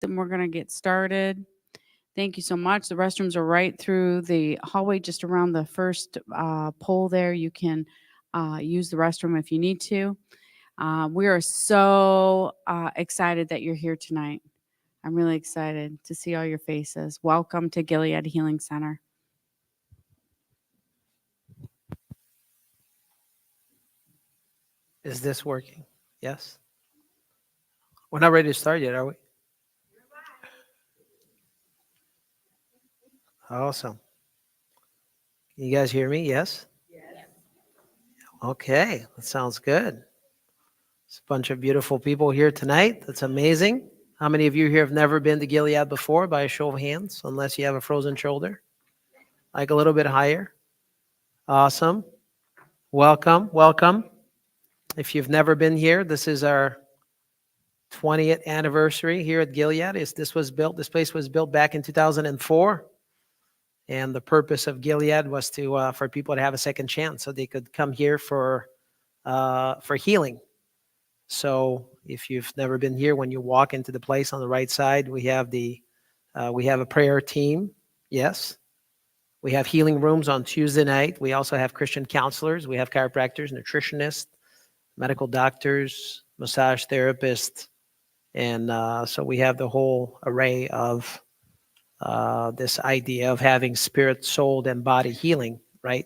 Then we're going to get started. Thank you so much. The restrooms are right through the hallway, just around the first pole there. You can use the restroom if you need to. We are so excited that you're here tonight. I'm really excited to see all your faces. Welcome to Gilead Healing Center. Is this working? Yes. We're not ready to start yet, are we? Awesome. Can you guys hear me? Yes? Okay, that sounds good. There's a bunch of beautiful people here tonight. That's amazing. How many of you here have never been to Gilead before by a show of hands, unless you have a frozen shoulder? Like a little bit higher. Awesome. Welcome, welcome. If you've never been here, this is our 20th anniversary here at Gilead. This place was built back in 2004. And the purpose of Gilead was to for people to have a second chance, so they could come here for healing. So if you've never been here, when you walk into the place on the right side, we have a prayer team. Yes, we have healing rooms on Tuesday night. We also have Christian counselors. We have chiropractors, nutritionists, medical doctors, massage therapists, and so we have the whole array of this idea of having spirit, soul, and body healing, right?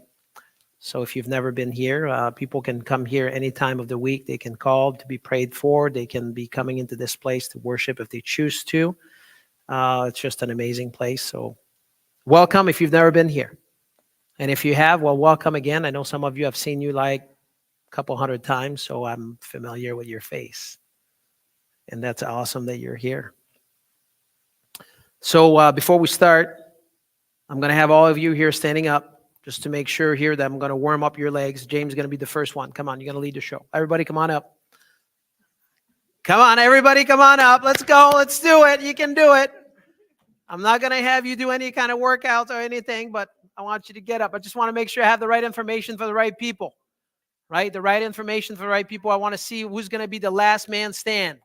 So if you've never been here, people can come here any time of the week. They can call to be prayed for. They can be coming into this place to worship if they choose to. It's just an amazing place. So welcome if you've never been here. And if you have, well, welcome again. I know some of you have seen you like a couple hundred times, so I'm familiar with your face. And that's awesome that you're here. So before we start, I'm going to have all of you here standing up just to make sure here that I'm going to warm up your legs. James is going to be the first one. Come on, you're going to lead the show. Everybody come on up. Come on, everybody come on up. Let's go. Let's do it. You can do it. I'm not going to have you do any kind of workouts or anything, but I want you to get up. I just want to make sure I have the right information for the right people, right? The right information for the right people. I want to see who's going to be the last man stand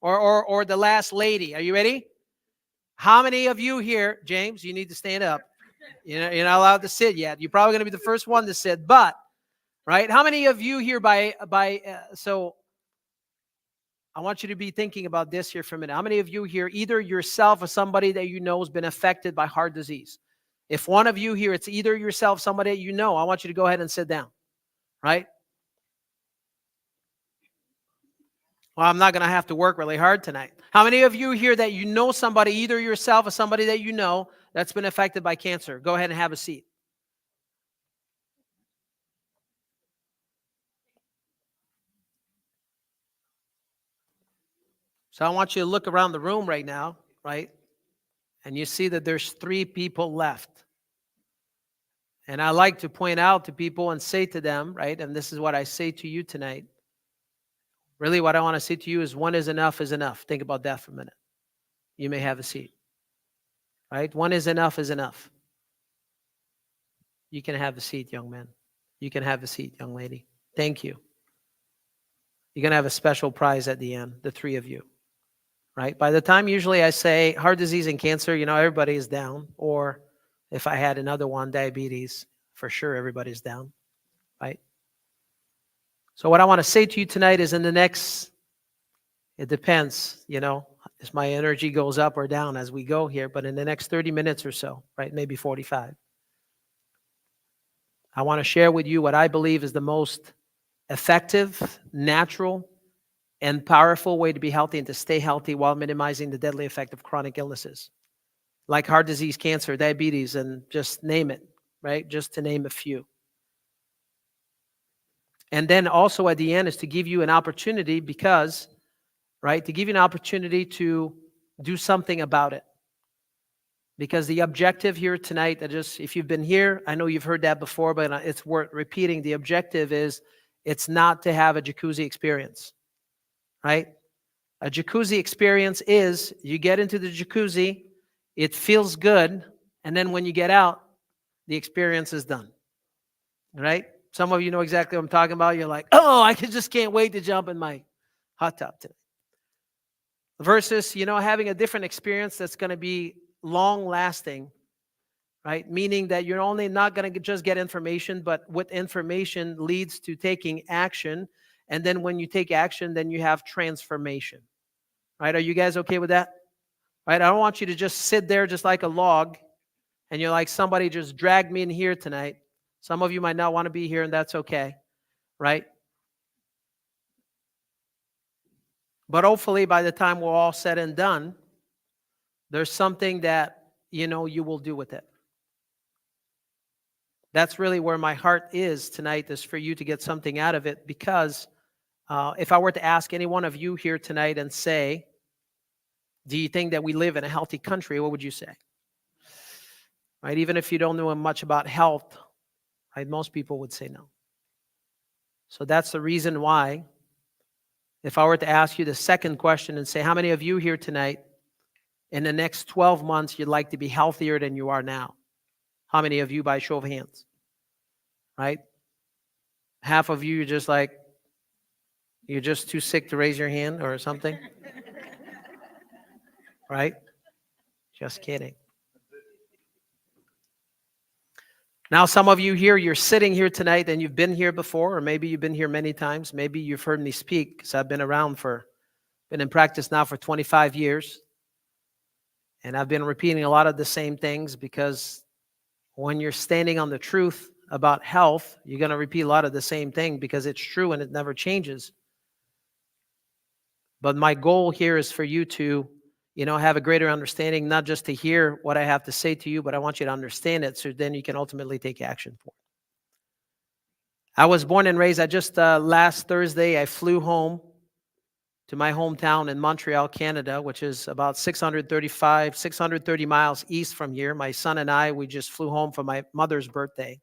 or the last lady. Are you ready? How many of you here, James, you need to stand up. You're not allowed to sit yet. You're probably going to be the first one to sit, but, right? How many of you here so I want you to be thinking about this here for a minute. How many of you here, either yourself or somebody that you know has been affected by heart disease? If one of you here, it's either yourself, somebody that you know, I want you to go ahead and sit down, right? Well, I'm not going to have to work really hard tonight. How many of you here that you know somebody, either yourself or somebody that you know, that's been affected by cancer? Go ahead and have a seat. So I want you to look around the room right now, right? And you see that there's 3 people left. And I like to point out to people and say to them, right? And this is what I say to you tonight. Really, what I want to say to you is one is enough is enough. Think about that for a minute. You may have a seat, right? One is enough is enough. You can have a seat, young man. You can have a seat, young lady. Thank you. You're going to have a special prize at the end, the 3 of you, right? By the time usually I say heart disease and cancer, everybody is down. Or if I had another one, diabetes, for sure everybody's down, right? So what I want to say to you tonight is it depends, as my energy goes up or down as we go here, but in the next 30 minutes or so, right, maybe 45, I want to share with you what I believe is the most effective, natural, and powerful way to be healthy and to stay healthy while minimizing the deadly effect of chronic illnesses like heart disease, cancer, diabetes, and just name it, right? Just to name a few. And then also at the end is to give you an opportunity to give you an opportunity to do something about it. Because the objective here tonight, if you've been here, I know you've heard that before, but it's worth repeating. The objective is it's not to have a jacuzzi experience, right? A jacuzzi experience is you get into the jacuzzi, it feels good, and then when you get out, the experience is done, right? Some of you know exactly what I'm talking about. You're like, oh, just can't wait to jump in my hot tub today. versus, having a different experience that's going to be long lasting, right? Meaning that you're only not going to just get information, but with information leads to taking action. And then when you take action, then you have transformation, right? Are you guys okay with that? Right? I don't want you to just sit there just like a log and you're like, somebody just dragged me in here tonight. Some of you might not want to be here, and that's okay, right? But hopefully by the time we're all said and done, there's something that, you will do with it. That's really where my heart is tonight, is for you to get something out of it. Because if I were to ask any one of you here tonight and say, do you think that we live in a healthy country? What would you say? Right? Even if you don't know much about health, right, most people would say no. So that's the reason why, if I were to ask you the second question and say, how many of you here tonight, in the next 12 months, you'd like to be healthier than you are now? How many of you, by show of hands? Right? Half of you, you're just too sick to raise your hand or something. Right? Just kidding. Now, some of you here, you're sitting here tonight and you've been here before, or maybe you've been here many times. Maybe you've heard me speak, because I've been in practice now for 25 years. And I've been repeating a lot of the same things, because when you're standing on the truth about health, you're going to repeat a lot of the same thing because it's true and it never changes. But my goal here is for you to, have a greater understanding, not just to hear what I have to say to you, but I want you to understand it so then you can ultimately take action for it. I was born and raised, last Thursday, I flew home to my hometown in Montreal, Canada, which is about 630 miles east from here. My son and I, we just flew home for my mother's birthday.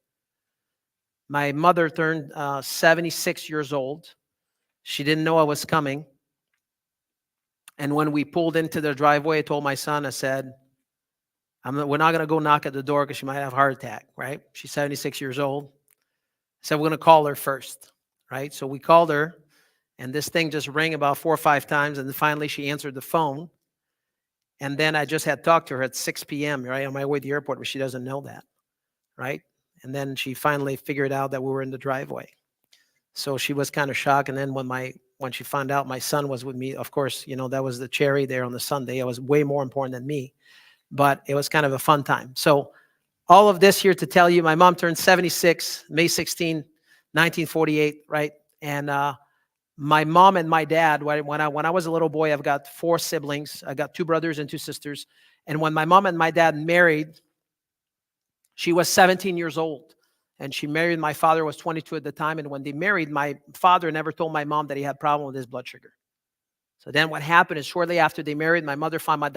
My mother turned 76 years old. She didn't know I was coming. And when we pulled into the driveway, I told my son, I said, we're not going to go knock at the door because she might have a heart attack, right? She's 76 years old. I said, we're going to call her first, right? So we called her, and this thing just rang about 4 or 5 times, and then finally she answered the phone. And then I just had talked to her at 6 p.m., right, on my way to the airport, but she doesn't know that, right? And then she finally figured out that we were in the driveway. So she was kind of shocked. And then when she found out my son was with me, of course, that was the cherry there on the sundae. It was way more important than me, but it was kind of a fun time. So all of this here to tell you, my mom turned 76, May 16, 1948, right? And my mom and my dad, when I was a little boy, I've got 4 siblings. I got 2 brothers and 2 sisters. And when my mom and my dad married, she was 17 years old. And she married, my father was 22 at the time. And when they married, my father never told my mom that he had a problem with his blood sugar. So then what happened is, shortly after they married, my mother found my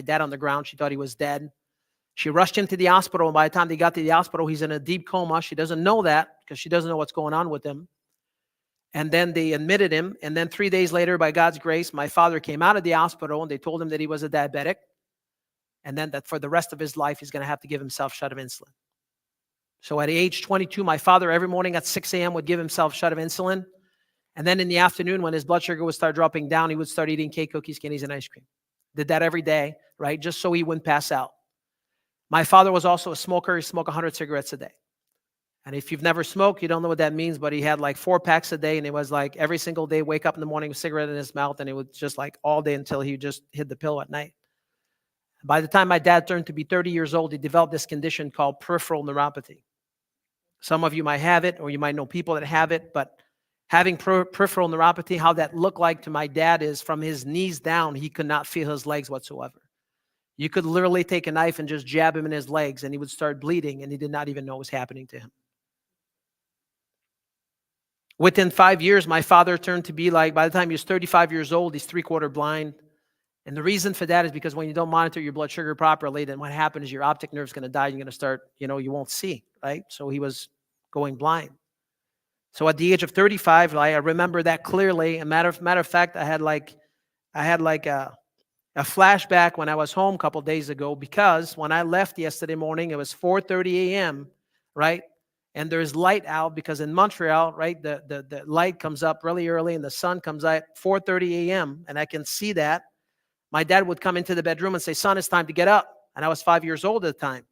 dad on the ground. She thought he was dead. She rushed him to the hospital. And by the time they got to the hospital, he's in a deep coma. She doesn't know that because she doesn't know what's going on with him. And then they admitted him. And then 3 days later, by God's grace, my father came out of the hospital and they told him that he was a diabetic. And then that for the rest of his life, he's going to have to give himself a shot of insulin. So at age 22, my father every morning at 6 a.m. would give himself a shot of insulin. And then in the afternoon, when his blood sugar would start dropping down, he would start eating cake, cookies, candies, and ice cream. Did that every day, right? Just so he wouldn't pass out. My father was also a smoker. He smoked 100 cigarettes a day. And if you've never smoked, you don't know what that means, but he had like 4 packs a day. And it was like every single day, wake up in the morning with a cigarette in his mouth. And it was just like all day until he just hit the pill at night. By the time my dad turned to be 30 years old, he developed this condition called peripheral neuropathy. Some of you might have it, or you might know people that have it, but having peripheral neuropathy, how that looked like to my dad is from his knees down, he could not feel his legs whatsoever. You could literally take a knife and just jab him in his legs and he would start bleeding and he did not even know what was happening to him. Within 5 years, my father turned to be like, by the time he was 35 years old, he's 3/4 blind. And the reason for that is because when you don't monitor your blood sugar properly, then what happens is your optic nerve is going to die. You're going to start, you won't see, right? So he was going blind. So at the age of 35, I remember that clearly. A matter of fact, I had like a flashback when I was home a couple of days ago, because when I left yesterday morning, it was 4:30 a.m., right? And there's light out because in Montreal, right, the light comes up really early and the sun comes out at 4:30 a.m. And I can see that. my dad would come into the bedroom and say, son, it's time to get up. And I was 5 years old at the time.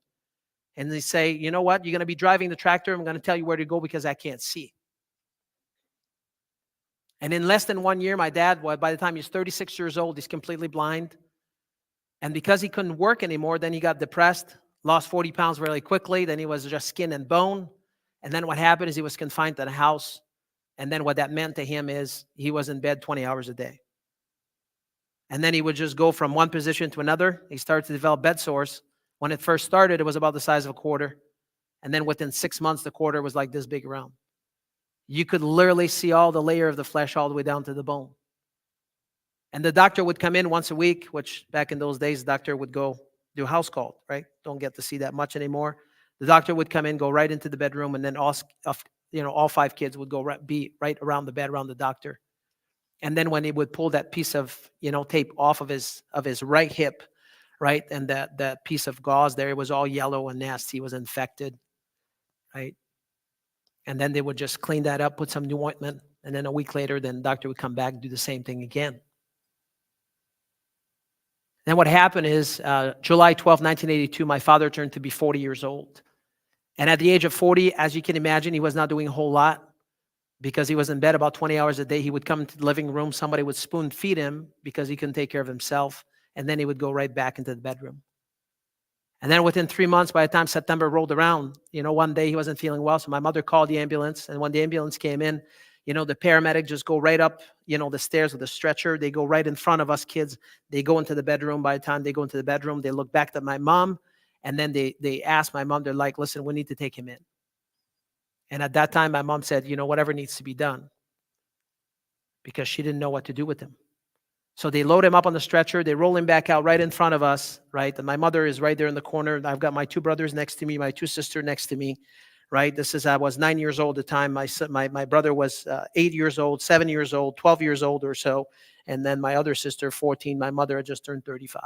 And they say, you know what? You're going to be driving the tractor. I'm going to tell you where to go because I can't see. And in less than 1 year, my dad, by the time he's 36 years old, he's completely blind. And because he couldn't work anymore, then he got depressed, lost 40 pounds really quickly. Then he was just skin and bone. And then what happened is he was confined to the house. And then what that meant to him is he was in bed 20 hours a day. And then he would just go from one position to another. He started to develop bed sores. When it first started, it was about the size of a quarter. And then within 6 months, the quarter was like this big around. You could literally see all the layer of the flesh all the way down to the bone. And the doctor would come in once a week, which back in those days, the doctor would go do house call, right? Don't get to see that much anymore. The doctor would come in, go right into the bedroom, and then all 5 kids would go be right around the bed, around the doctor. And then when he would pull that piece of, tape off of his right hip, right, and that piece of gauze there, it was all yellow and nasty, it was infected, right? And then they would just clean that up, put some new ointment, and then a week later, then the doctor would come back and do the same thing again. Then what happened is July 12, 1982, my father turned to be 40 years old. And at the age of 40, as you can imagine, he was not doing a whole lot because he was in bed about 20 hours a day. He would come into the living room. Somebody would spoon feed him because he couldn't take care of himself. And then he would go right back into the bedroom. And then within 3 months, by the time September rolled around, one day he wasn't feeling well. So my mother called the ambulance. And when the ambulance came in, the paramedic just go right up, the stairs with a stretcher. They go right in front of us kids. They go into the bedroom. By the time they go into the bedroom, they look back at my mom. And then they ask my mom, they're like, listen, we need to take him in. And at that time, my mom said, whatever needs to be done. Because she didn't know what to do with him. So they load him up on the stretcher. They roll him back out right in front of us, right? And my mother is right there in the corner. I've got my 2 brothers next to me, my 2 sisters next to me, right? I was 9 years old at the time. My brother was 8 years old, 7 years old, 12 years old or so. And then my other sister, 14. My mother had just turned 35.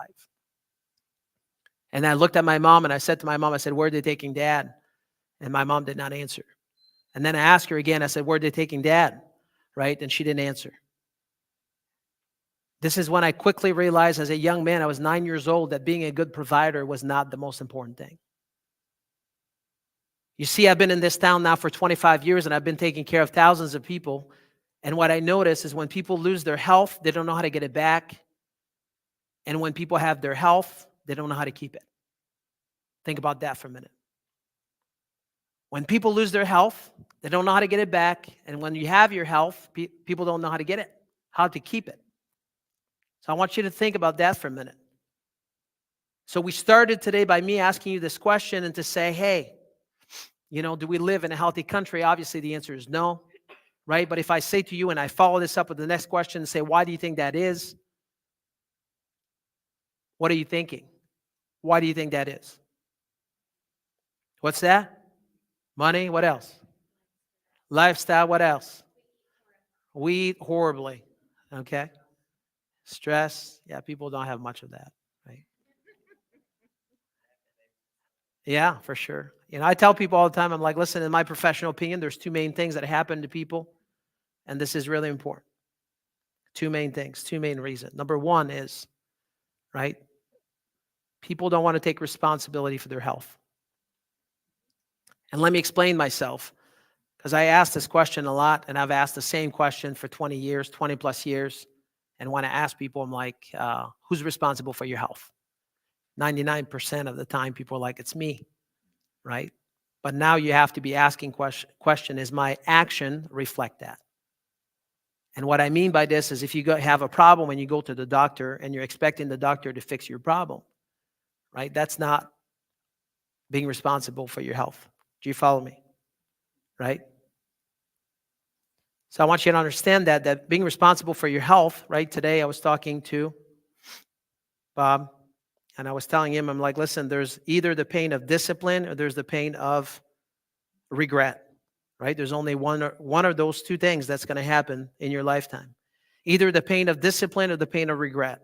And I looked at my mom and I said to my mom, I said, where are they taking Dad? And my mom did not answer. And then I asked her again, I said, where are they taking Dad? Right? And she didn't answer. This is when I quickly realized as a young man, I was 9 years old, that being a good provider was not the most important thing. You see, I've been in this town now for 25 years and I've been taking care of thousands of people. And what I notice is when people lose their health, they don't know how to get it back. And when people have their health, they don't know how to keep it. Think about that for a minute. When people lose their health, they don't know how to get it back. And when you have your health, people don't know how to get it, how to keep it. So I want you to think about that for a minute. So we started today by me asking you this question and to say, hey, do we live in a healthy country? Obviously, the answer is no, right? But if I say to you and I follow this up with the next question and say, why do you think that is? What are you thinking? Why do you think that is? What's that? Money. What else? Lifestyle. What else? We eat horribly. Okay. Stress. Yeah, people don't have much of that, right? Yeah, for sure. I tell people all the time, I'm like, listen, in my professional opinion, there's 2 main things that happen to people. And this is really important. 2 main things, 2 main reasons. Number 1 is, right? People don't want to take responsibility for their health. And let me explain myself, because I ask this question a lot, and I've asked the same question for 20 years, 20 plus years. And when I ask people, I'm like, who's responsible for your health? 99% of the time, people are like, it's me, right? But now you have to be asking question, is my action reflect that? And what I mean by this is if you have a problem and you go to the doctor and you're expecting the doctor to fix your problem, right? That's not being responsible for your health. Do you follow me? Right? So I want you to understand that being responsible for your health, right? Today I was talking to Bob and I was telling him, I'm like, listen, there's either the pain of discipline or there's the pain of regret, right? There's only one of those 2 things that's going to happen in your lifetime. Either the pain of discipline or the pain of regret,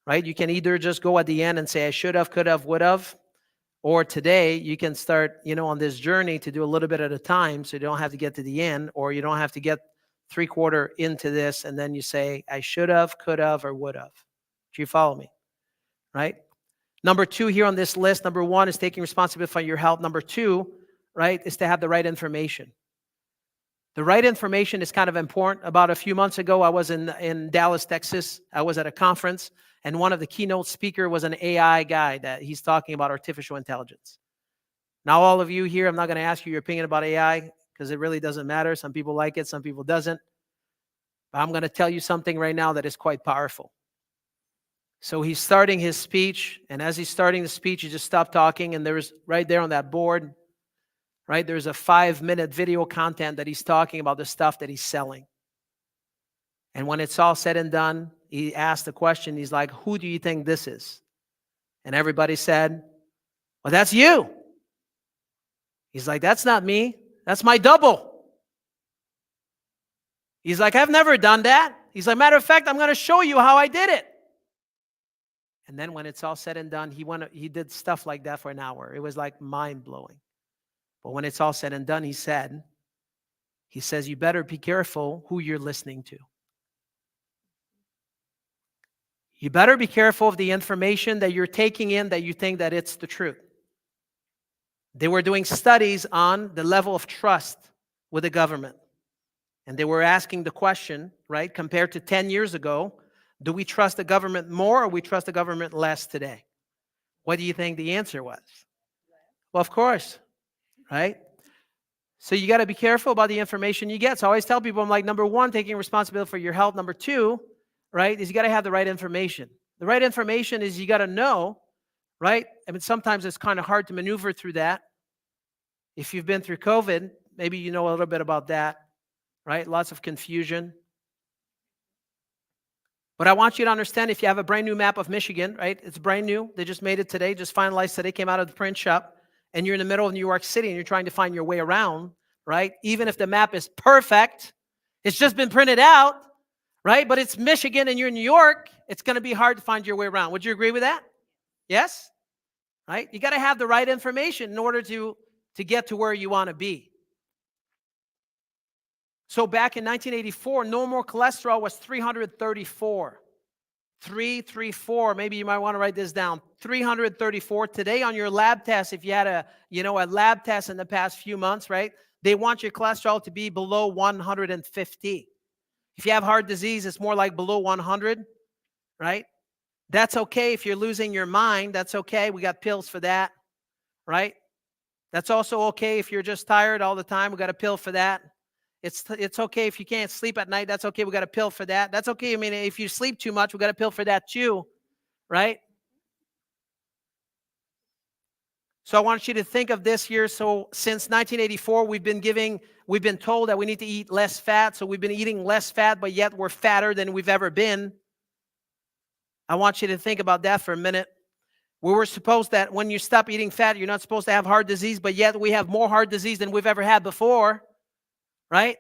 right? You can either just go at the end and say, I should have, could have, would have. Or today you can start, on this journey to do a little bit at a time so you don't have to get to the end, or you don't have to get 3/4 into this and then you say, I should have, could have, or would have. Do you follow me? Right? Number 2 here on this list, number 1 is taking responsibility for your health. Number 2, right, is to have the right information. The right information is kind of important. About a few months ago, I was in Dallas, Texas. I was at a conference, and one of the keynote speakers was an AI guy that he's talking about artificial intelligence. Now, all of you here, I'm not going to ask you your opinion about AI because it really doesn't matter. Some people like it, some people doesn't. But I'm going to tell you something right now that is quite powerful. So he's starting his speech, and as he's starting the speech, he just stopped talking, and there's right there on that board, right, there's a 5-minute video content that he's talking about the stuff that he's selling. And when it's all said and done, he asked the question, he's like, who do you think this is? And everybody said, well, that's you. He's like, that's not me. That's my double. He's like, I've never done that. He's like, matter of fact, I'm going to show you how I did it. And then when it's all said and done, he did stuff like that for an hour. It was like mind-blowing. But when it's all said and done, he says, you better be careful who you're listening to. You better be careful of the information that you're taking in that you think that it's the truth. They were doing studies on the level of trust with the government. And they were asking the question, right, compared to 10 years ago, do we trust the government more or we trust the government less today? What do you think the answer was? Well, of course, right? So you got to be careful about the information you get. So I always tell people, I'm like, number 1, taking responsibility for your health. Number 2, right, is you got to have the right information. The right information is you got to know, right? I mean, sometimes it's kind of hard to maneuver through that. If you've been through COVID, maybe you know a little bit about that, right? Lots of confusion. But I want you to understand, if you have a brand new map of Michigan, right? It's brand new. They just made it today, just finalized today, came out of the print shop, and you're in the middle of New York City and you're trying to find your way around, right? Even if the map is perfect, it's just been printed out, right? But it's Michigan and you're in New York, it's going to be hard to find your way around. Would you agree with that? Yes? Right? You got to have the right information in order to get to where you want to be. So back in 1984, normal cholesterol was 334. 334. Maybe you might want to write this down. 334. Today on your lab test, if you had a lab test in the past few months, right? They want your cholesterol to be below 150. If you have heart disease, it's more like below 100, right? That's okay if you're losing your mind. That's okay. We got pills for that, right? That's also okay if you're just tired all the time. We got a pill for that. It's okay if you can't sleep at night. That's okay. We got a pill for that. That's okay. I mean, if you sleep too much, we got a pill for that too, right? So I want you to think of this here. So since 1984, we've been told that we need to eat less fat. So we've been eating less fat, but yet we're fatter than we've ever been. I want you to think about that for a minute. We were supposed that when you stop eating fat, you're not supposed to have heart disease, but yet we have more heart disease than we've ever had before. Right?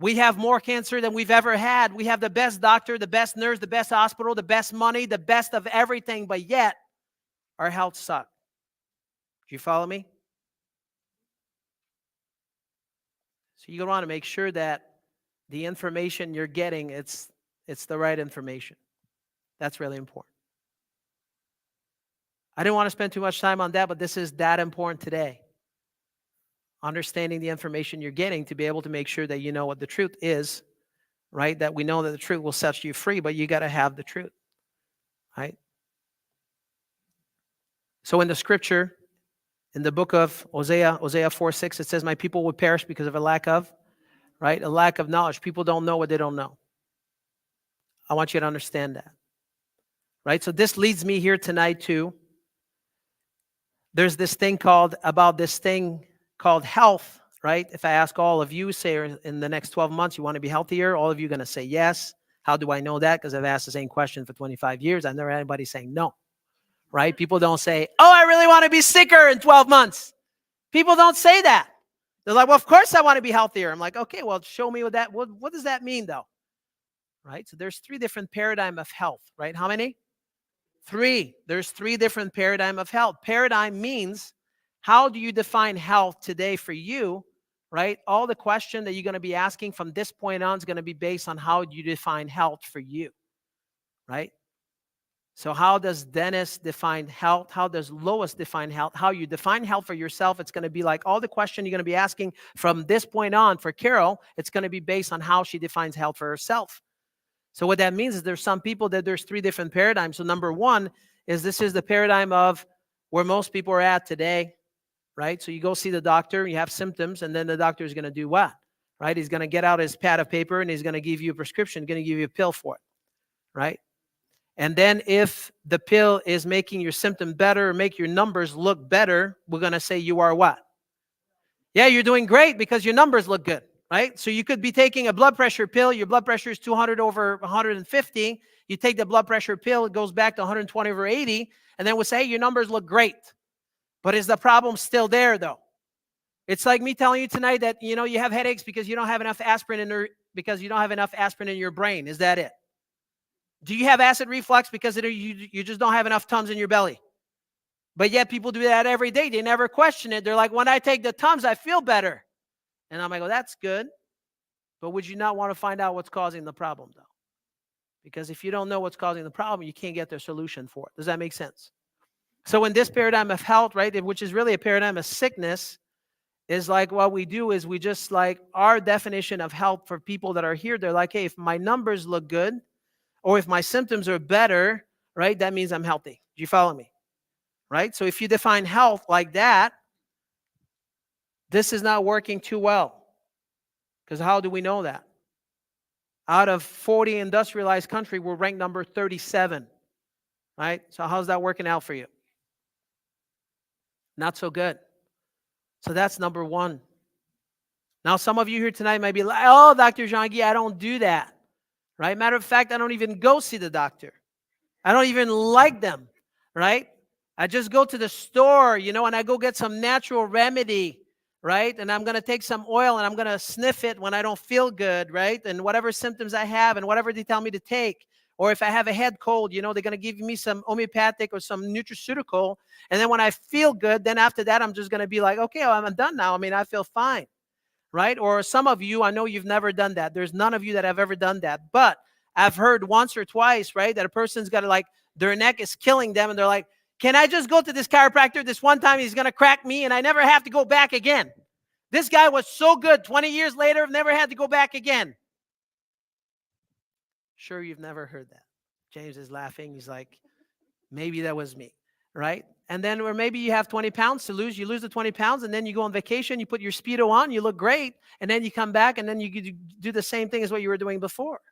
We have more cancer than we've ever had. We have the best doctor, the best nurse, the best hospital, the best money, the best of everything, but yet our health sucks. Do you follow me? So you want to make sure that the information you're getting, it's the right information. That's really important. I didn't want to spend too much time on that, but this is that important today. Understanding the information you're getting to be able to make sure that you know what the truth is, right? That we know that the truth will set you free, but you got to have the truth, right? So in the scripture, in the book of Hosea 4:6, it says, my people will perish because of a lack of, right? A lack of knowledge. People don't know what they don't know. I want you to understand that, right? So this leads me here tonight to, there's this thing called health, right? If I ask all of you, say in the next 12 months, you want to be healthier, all of you are going to say yes. How do I know that? Because I've asked the same question for 25 years. I've never had anybody saying no, right? People don't say, oh, I really want to be sicker in 12 months. People don't say that. They're like, well, of course I want to be healthier. I'm like, okay, well, show me what does that mean though? Right? So there's 3 different paradigms of health, right? How many? 3. There's 3 different paradigms of health. Paradigm means, how do you define health today for you, right? All the question that you're going to be asking from this point on is going to be based on how you define health for you, right? So how does Dennis define health? How does Lois define health? How you define health for yourself, it's going to be like all the questions you're going to be asking from this point on for Carol, it's going to be based on how she defines health for herself. So what that means is there's some people that there's 3 different paradigms. So number 1 is this is the paradigm of where most people are at today, right? So you go see the doctor, you have symptoms, and then the doctor is going to do what? Right? He's going to get out his pad of paper and he's going to give you a prescription, going to give you a pill for it, right? And then if the pill is making your symptom better or make your numbers look better, we're going to say you are what? Yeah, you're doing great because your numbers look good, right? So you could be taking a blood pressure pill. Your blood pressure is 200 over 150. You take the blood pressure pill, it goes back to 120 over 80. And then we'll say, hey, your numbers look great. But is the problem still there, though? It's like me telling you tonight that, you have headaches because you don't have enough aspirin in your brain. Is that it? Do you have acid reflux because you just don't have enough Tums in your belly? But yet people do that every day. They never question it. They're like, when I take the Tums, I feel better. And I'm like, oh, that's good. But would you not want to find out what's causing the problem, though? Because if you don't know what's causing the problem, you can't get the solution for it. Does that make sense? So in this paradigm of health, right, which is really a paradigm of sickness, is like what we do is we just like our definition of health for people that are here. They're like, hey, if my numbers look good, or if my symptoms are better, right, that means I'm healthy. Do you follow me? Right? So if you define health like that, this is not working too well. Because how do we know that? Out of 40 industrialized countries, we're ranked number 37. Right? So how's that working out for you? Not so good. So that's number 1. Now, some of you here tonight might be like, oh, Dr. Jean-Guy, I don't do that. Right? Matter of fact, I don't even go see the doctor. I don't even like them, right? I just go to the store, and I go get some natural remedy, right? And I'm going to take some oil and I'm going to sniff it when I don't feel good, right? And whatever symptoms I have and whatever they tell me to take. Or if I have a head cold, they're going to give me some homeopathic or some nutraceutical. And then when I feel good, then after that, I'm just going to be like, okay, well, I'm done now. I mean, I feel fine. Right? Or some of you, I know you've never done that. There's none of you that have ever done that. But I've heard once or twice, right, that a person's got to like, their neck is killing them. And they're like, can I just go to this chiropractor this one time? He's going to crack me and I never have to go back again. This guy was so good. 20 years later, I've never had to go back again. Sure, you've never heard that. James is laughing. He's like, maybe that was me. Right? And then, or maybe you have 20 pounds to lose. You lose the 20 pounds and then you go on vacation. You put your Speedo on. You look great. And then you come back and then you do the same thing as what you were doing before.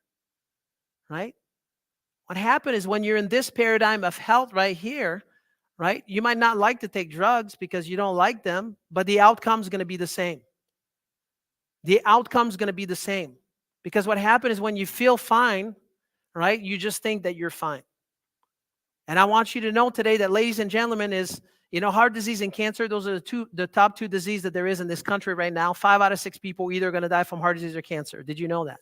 Right? What happened is when you're in this paradigm of health right here, right? You might not like to take drugs because you don't like them, but the outcome is going to be the same. The outcome is going to be the same. Because what happened is when you feel fine, right? You just think that you're fine. And I want you to know today that, ladies and gentlemen, is, heart disease and cancer, those are the top 2 diseases that there is in this country right now. 5 out of 6 people either going to die from heart disease or cancer. Did you know that?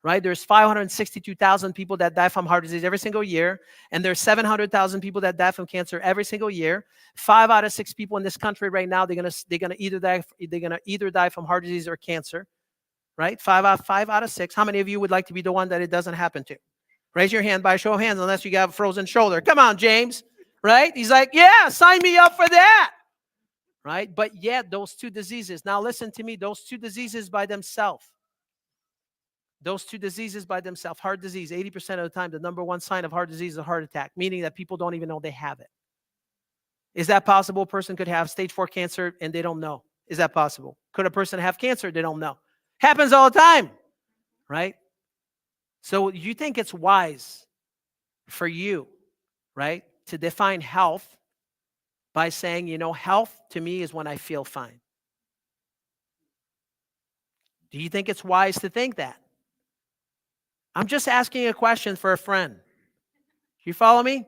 Right? There's 562,000 people that die from heart disease every single year. And there's 700,000 people that die from cancer every single year. 5 out of 6 people in this country right now, they're gonna either die from heart disease or cancer. Right? 5 out of 6. How many of you would like to be the one that it doesn't happen to? Raise your hand by show of hands unless you got a frozen shoulder. Come on, James. Right? He's like, yeah, sign me up for that. Right? But yet those 2 diseases, now listen to me, those 2 diseases by themselves, heart disease, 80% of the time, the number 1 sign of heart disease is a heart attack, meaning that people don't even know they have it. Is that possible? A person could have stage 4 cancer and they don't know. Is that possible? Could a person have cancer? They don't know. Happens all the time. Right? So you think it's wise for you, right, to define health by saying, health to me is when I feel fine. Do you think it's wise to think that? I'm just asking a question for a friend. You follow me?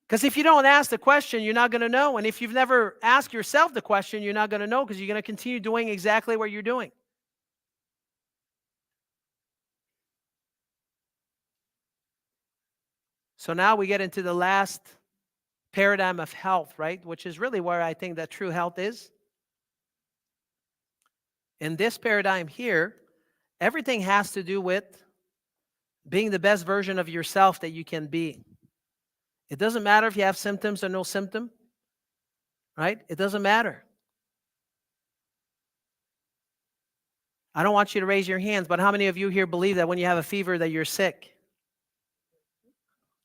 Because if you don't ask the question, you're not going to know. And if you've never asked yourself the question, you're not going to know because you're going to continue doing exactly what you're doing. So now we get into the last paradigm of health, right? Which is really where I think that true health is. In this paradigm here, everything has to do with being the best version of yourself that you can be. It doesn't matter if you have symptoms or no symptom, right? It doesn't matter. I don't want you to raise your hands, but how many of you here believe that when you have a fever that you're sick?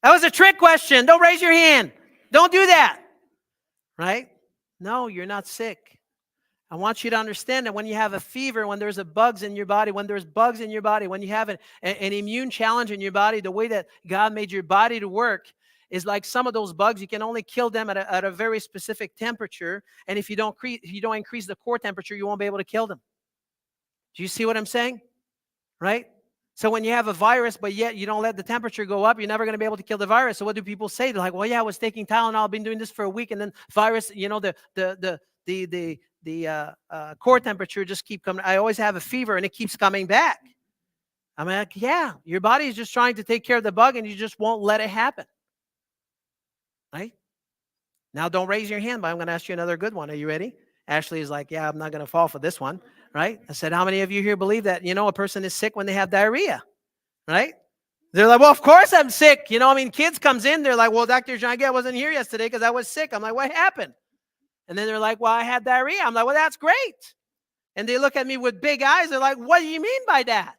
That was a trick question. Don't raise your hand. Don't do that. Right? No, you're not sick. I want you to understand that when you have a fever, when there's bugs in your body, when there's bugs in your body, when you have an immune challenge in your body, the way that God made your body to work is like some of those bugs, you can only kill them at a very specific temperature. And if you don't increase the core temperature, you won't be able to kill them. Do you see what I'm saying? Right? So when you have a virus, but yet you don't let the temperature go up, you're never going to be able to kill the virus. So what do people say? They're like, well, yeah, I was taking Tylenol, I've been doing this for a week, and then virus, the core temperature just keep coming. I always have a fever, and it keeps coming back. I'm like, yeah, your body is just trying to take care of the bug, and you just won't let it happen. Right? Now, don't raise your hand, but I'm going to ask you another good one. Are you ready? Ashley is like, yeah, I'm not going to fall for this one. Right? I said, how many of you here believe that, a person is sick when they have diarrhea? Right? They're like, well, of course I'm sick. Kids comes in, they're like, well, Dr. Jean-Guy, I wasn't here yesterday because I was sick. I'm like, what happened? And then they're like, well, I had diarrhea. I'm like, well, that's great. And they look at me with big eyes. They're like, what do you mean by that?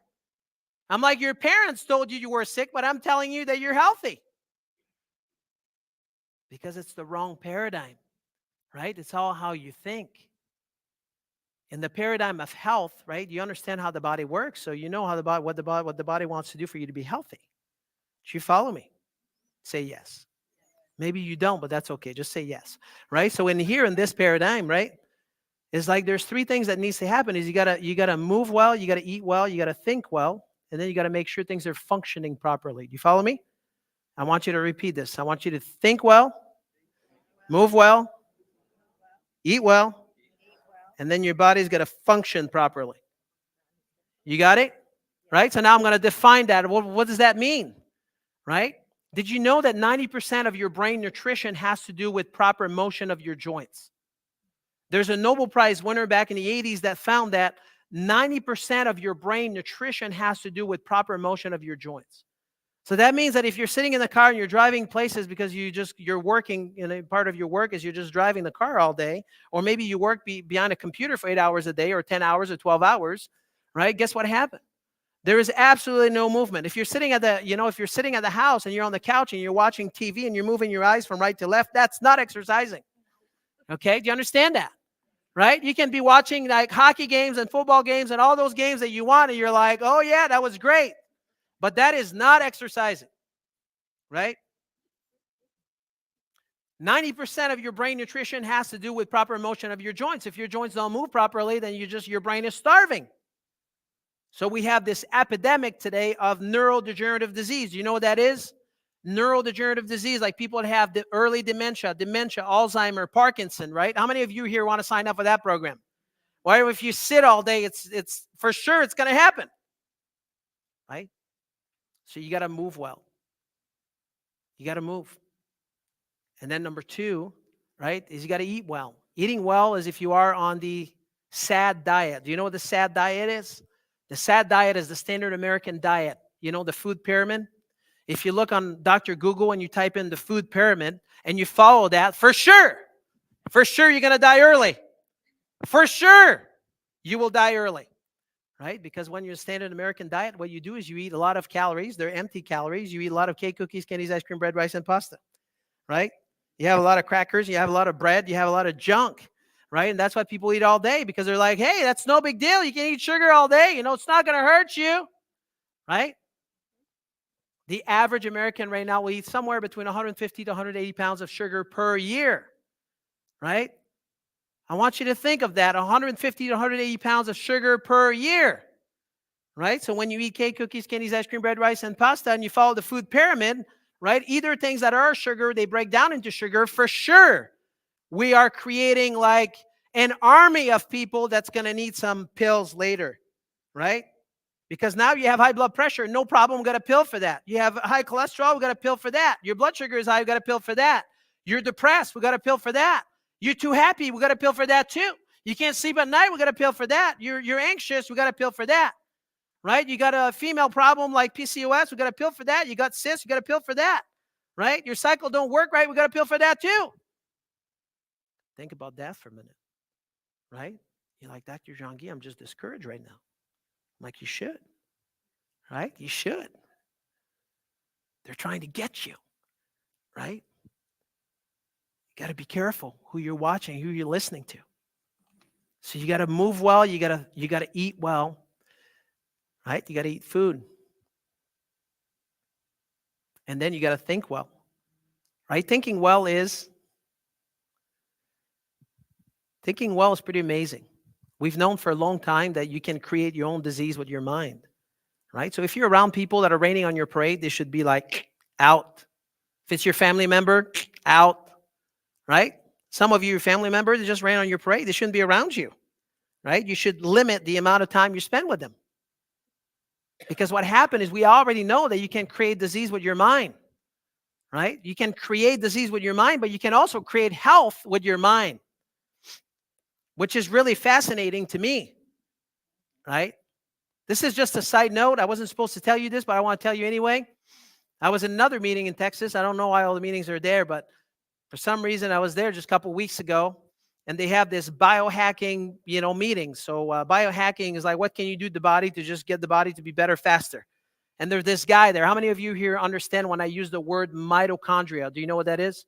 I'm like, your parents told you were sick, but I'm telling you that you're healthy. Because it's the wrong paradigm, right? It's all how you think. In the paradigm of health, right? You understand how the body works, so you know how what the body wants to do for you to be healthy. Do you follow me? Say yes. Maybe you don't, but that's okay. Just say yes, right? So in this paradigm, right, it's like there's three things that needs to happen. Is you gotta move well, you gotta eat well, you gotta think well, and then you gotta make sure things are functioning properly. Do you follow me? I want you to repeat this. I want you to think well, move well, eat well, and then your body's got to function properly. You got it? Right? So now I'm going to define that. What does that mean? Right? Did you know that 90% of your brain nutrition has to do with proper motion of your joints? There's a Nobel Prize winner back in the 80s that found that 90% of your brain nutrition has to do with proper motion of your joints. So that means that if you're sitting in the car and you're driving places because you're working, part of your work is you're just driving the car all day, or maybe you work behind a computer for 8 hours a day or 10 hours or 12 hours, right? Guess what happened? There is absolutely no movement. If you're sitting at the house and you're on the couch and you're watching TV and you're moving your eyes from right to left, that's not exercising. Okay? Do you understand that? Right? You can be watching like hockey games and football games and all those games that you want, and you're like, oh yeah, that was great. But that is not exercising, right? 90% of your brain nutrition has to do with proper motion of your joints. If your joints don't move properly, then your brain is starving. So we have this epidemic today of neurodegenerative disease. Do you know what that is? Neurodegenerative disease, like people that have the early dementia, Alzheimer, Parkinson, right? How many of you here want to sign up for that program? Well, if you sit all day, it's for sure it's going to happen, right? So you got to move well. You got to move. And then number 2, right, is you got to eat well. Eating well is if you are on the SAD diet. Do you know what the SAD diet is? The SAD diet is the standard American diet. You know, the food pyramid? If you look on Dr. Google and you type in the food pyramid and you follow that, for sure you're going to die early. For sure you will die early. Right? Because when you're a standard American diet, what you do is you eat a lot of calories. They're empty calories. You eat a lot of cake, cookies, candies, ice cream, bread, rice, and pasta. Right? You have a lot of crackers. You have a lot of bread. You have a lot of junk. Right? And that's why people eat all day, because they're like, hey, that's no big deal. You can eat sugar all day. It's not going to hurt you. Right? The average American right now will eat somewhere between 150 to 180 pounds of sugar per year. Right? I want you to think of that, 150 to 180 pounds of sugar per year, right? So when you eat cake, cookies, candies, ice cream, bread, rice, and pasta, and you follow the food pyramid, right? Either things that are sugar, they break down into sugar, for sure. We are creating like an army of people that's going to need some pills later, right? Because now you have high blood pressure, no problem, we got a pill for that. You have high cholesterol, we got a pill for that. Your blood sugar is high, we got a pill for that. You're depressed, we got a pill for that. You're too happy, we got a pill for that too. You can't sleep at night, we got a pill for that. You're anxious, we got a pill for that. Right? You got a female problem like PCOS, we got a pill for that. You got cysts, we got a pill for that. right? Your cycle don't work right. We got a pill for that too. Think about that for a minute, right? You're like, Dr. Jean-Guy, I'm just discouraged right now. I'm like, you should, right? You should. They're trying to get you, right? You got to be careful who you're watching, who you're listening to. So you got to move well. You got to eat well, right? You got to eat food. And then you got to think well, right? Thinking well is pretty amazing. We've known for a long time that you can create your own disease with your mind, right? So if you're around people that are raining on your parade, they should be like, out. If it's your family member, out, right? Some of you, your family members, they just ran on your parade. They shouldn't be around you, right? You should limit the amount of time you spend with them. Because what happened is we already know that you can create disease with your mind, right? You can create disease with your mind, but you can also create health with your mind, which is really fascinating to me, right? This is just a side note. I wasn't supposed to tell you this, but I want to tell you anyway. I was in another meeting in Texas. I don't know why all the meetings are there, but for some reason I was there just a couple weeks ago, and they have this biohacking, meeting. So biohacking is like, what can you do to the body to just get the body to be better faster? And there's this guy there. How many of you here understand when I use the word mitochondria? Do you know what that is?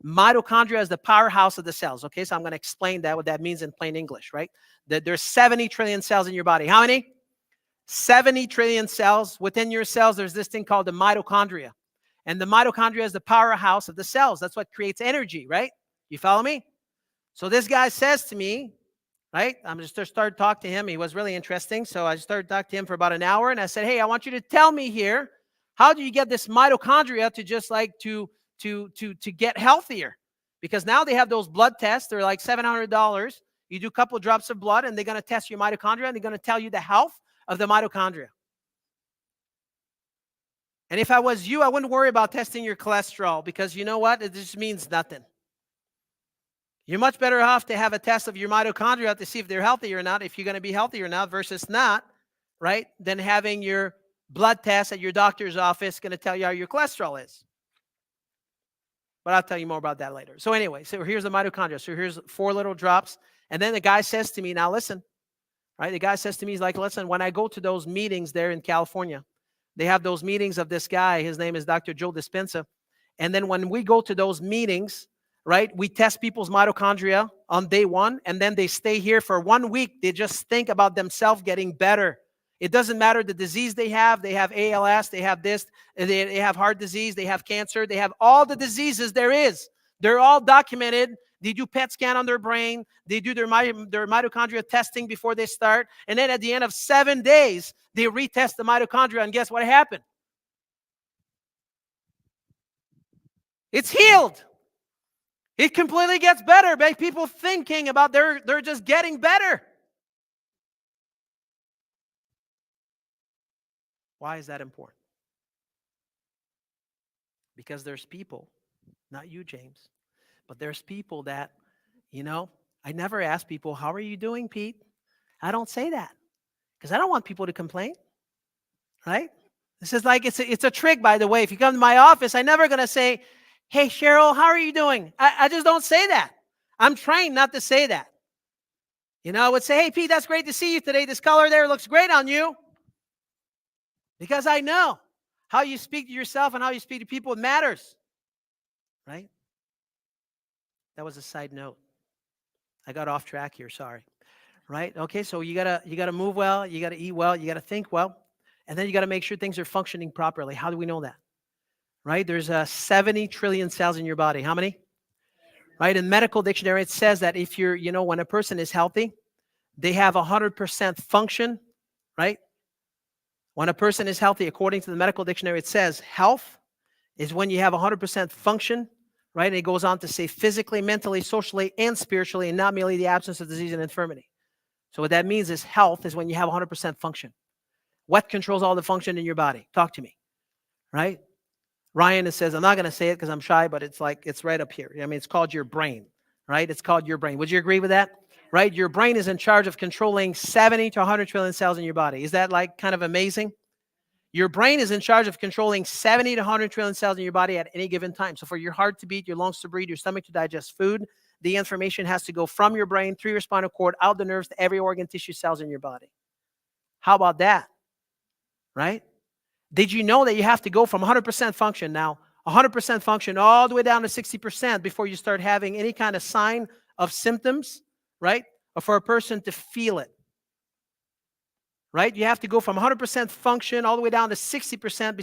Mitochondria is the powerhouse of the cells. Okay, so I'm going to explain what that means in plain English, right? That there's 70 trillion cells in your body. How many? 70 trillion cells. Within your cells, there's this thing called the mitochondria. And the mitochondria is the powerhouse of the cells. That's what creates energy, right? You follow me? So this guy says to me, right? I'm just started talking to him. He was really interesting. So I started talking to him for about an hour. And I said, hey, I want you to tell me here, how do you get this mitochondria to just like to get healthier? Because now they have those blood tests. They're like $700. You do a couple of drops of blood, and they're going to test your mitochondria, and they're going to tell you the health of the mitochondria. And if I was you, I wouldn't worry about testing your cholesterol, because you know what? It just means nothing. You're much better off to have a test of your mitochondria to see if they're healthy or not, if you're going to be healthy or not, versus not, right? Than having your blood test at your doctor's office going to tell you how your cholesterol is. But I'll tell you more about that later. So anyway, so here's the mitochondria. So here's 4 little drops. And then the guy says to me, now listen, right? The guy says to me, he's like, listen, when I go to those meetings there in California, they have those meetings of this guy. His name is Dr. Joe Dispenza. And then when we go to those meetings, right, we test people's mitochondria on day 1, and then they stay here for 1 week. They just think about themselves getting better. It doesn't matter the disease they have. They have ALS, they have this, they have heart disease, they have cancer, they have all the diseases there is. They're all documented. They do PET scan on their brain. They do their mitochondria testing before they start. And then at the end of 7 days, they retest the mitochondria, and guess what happened? It's healed. It completely gets better by people thinking about they're just getting better. Why is that important? Because there's people, not you, James, but there's people that, I never ask people, how are you doing, Pete? I don't say that because I don't want people to complain, right? This is like, it's a trick, by the way. If you come to my office, I'm never going to say, hey, Cheryl, how are you doing? I just don't say that. I'm trained not to say that. I would say, hey, Pete, that's great to see you today. This color there looks great on you. Because I know how you speak to yourself and how you speak to people, it matters, right? That was a side note. I got off track here, sorry. Right? Okay, so you gotta move well, you gotta eat well, you gotta think well, and then you gotta make sure things are functioning properly. How do we know that? Right? There's 70 trillion cells in your body. How many? Right? In medical dictionary, it says that if you're, when a person is healthy, they have 100% function, right? When a person is healthy, according to the medical dictionary, it says health is when you have 100% function, right? And it goes on to say physically, mentally, socially, and spiritually, and not merely the absence of disease and infirmity. So what that means is health is when you have 100% function. What controls all the function in your body? Talk to me, right? Ryan says, I'm not going to say it because I'm shy, but it's right up here. It's called your brain, right? It's called your brain. Would you agree with that? Right? Your brain is in charge of controlling 70 to 100 trillion cells in your body. Is that like kind of amazing? Your brain is in charge of controlling 70 to 100 trillion cells in your body at any given time. So for your heart to beat, your lungs to breathe, your stomach to digest food, the information has to go from your brain through your spinal cord, out the nerves to every organ, tissue, cells in your body. How about that? Right? Did you know that you have to go from 100% function now, 100% function all the way down to 60% before you start having any kind of sign of symptoms, right? Or for a person to feel it. Right? You have to go from 100% function all the way down to 60%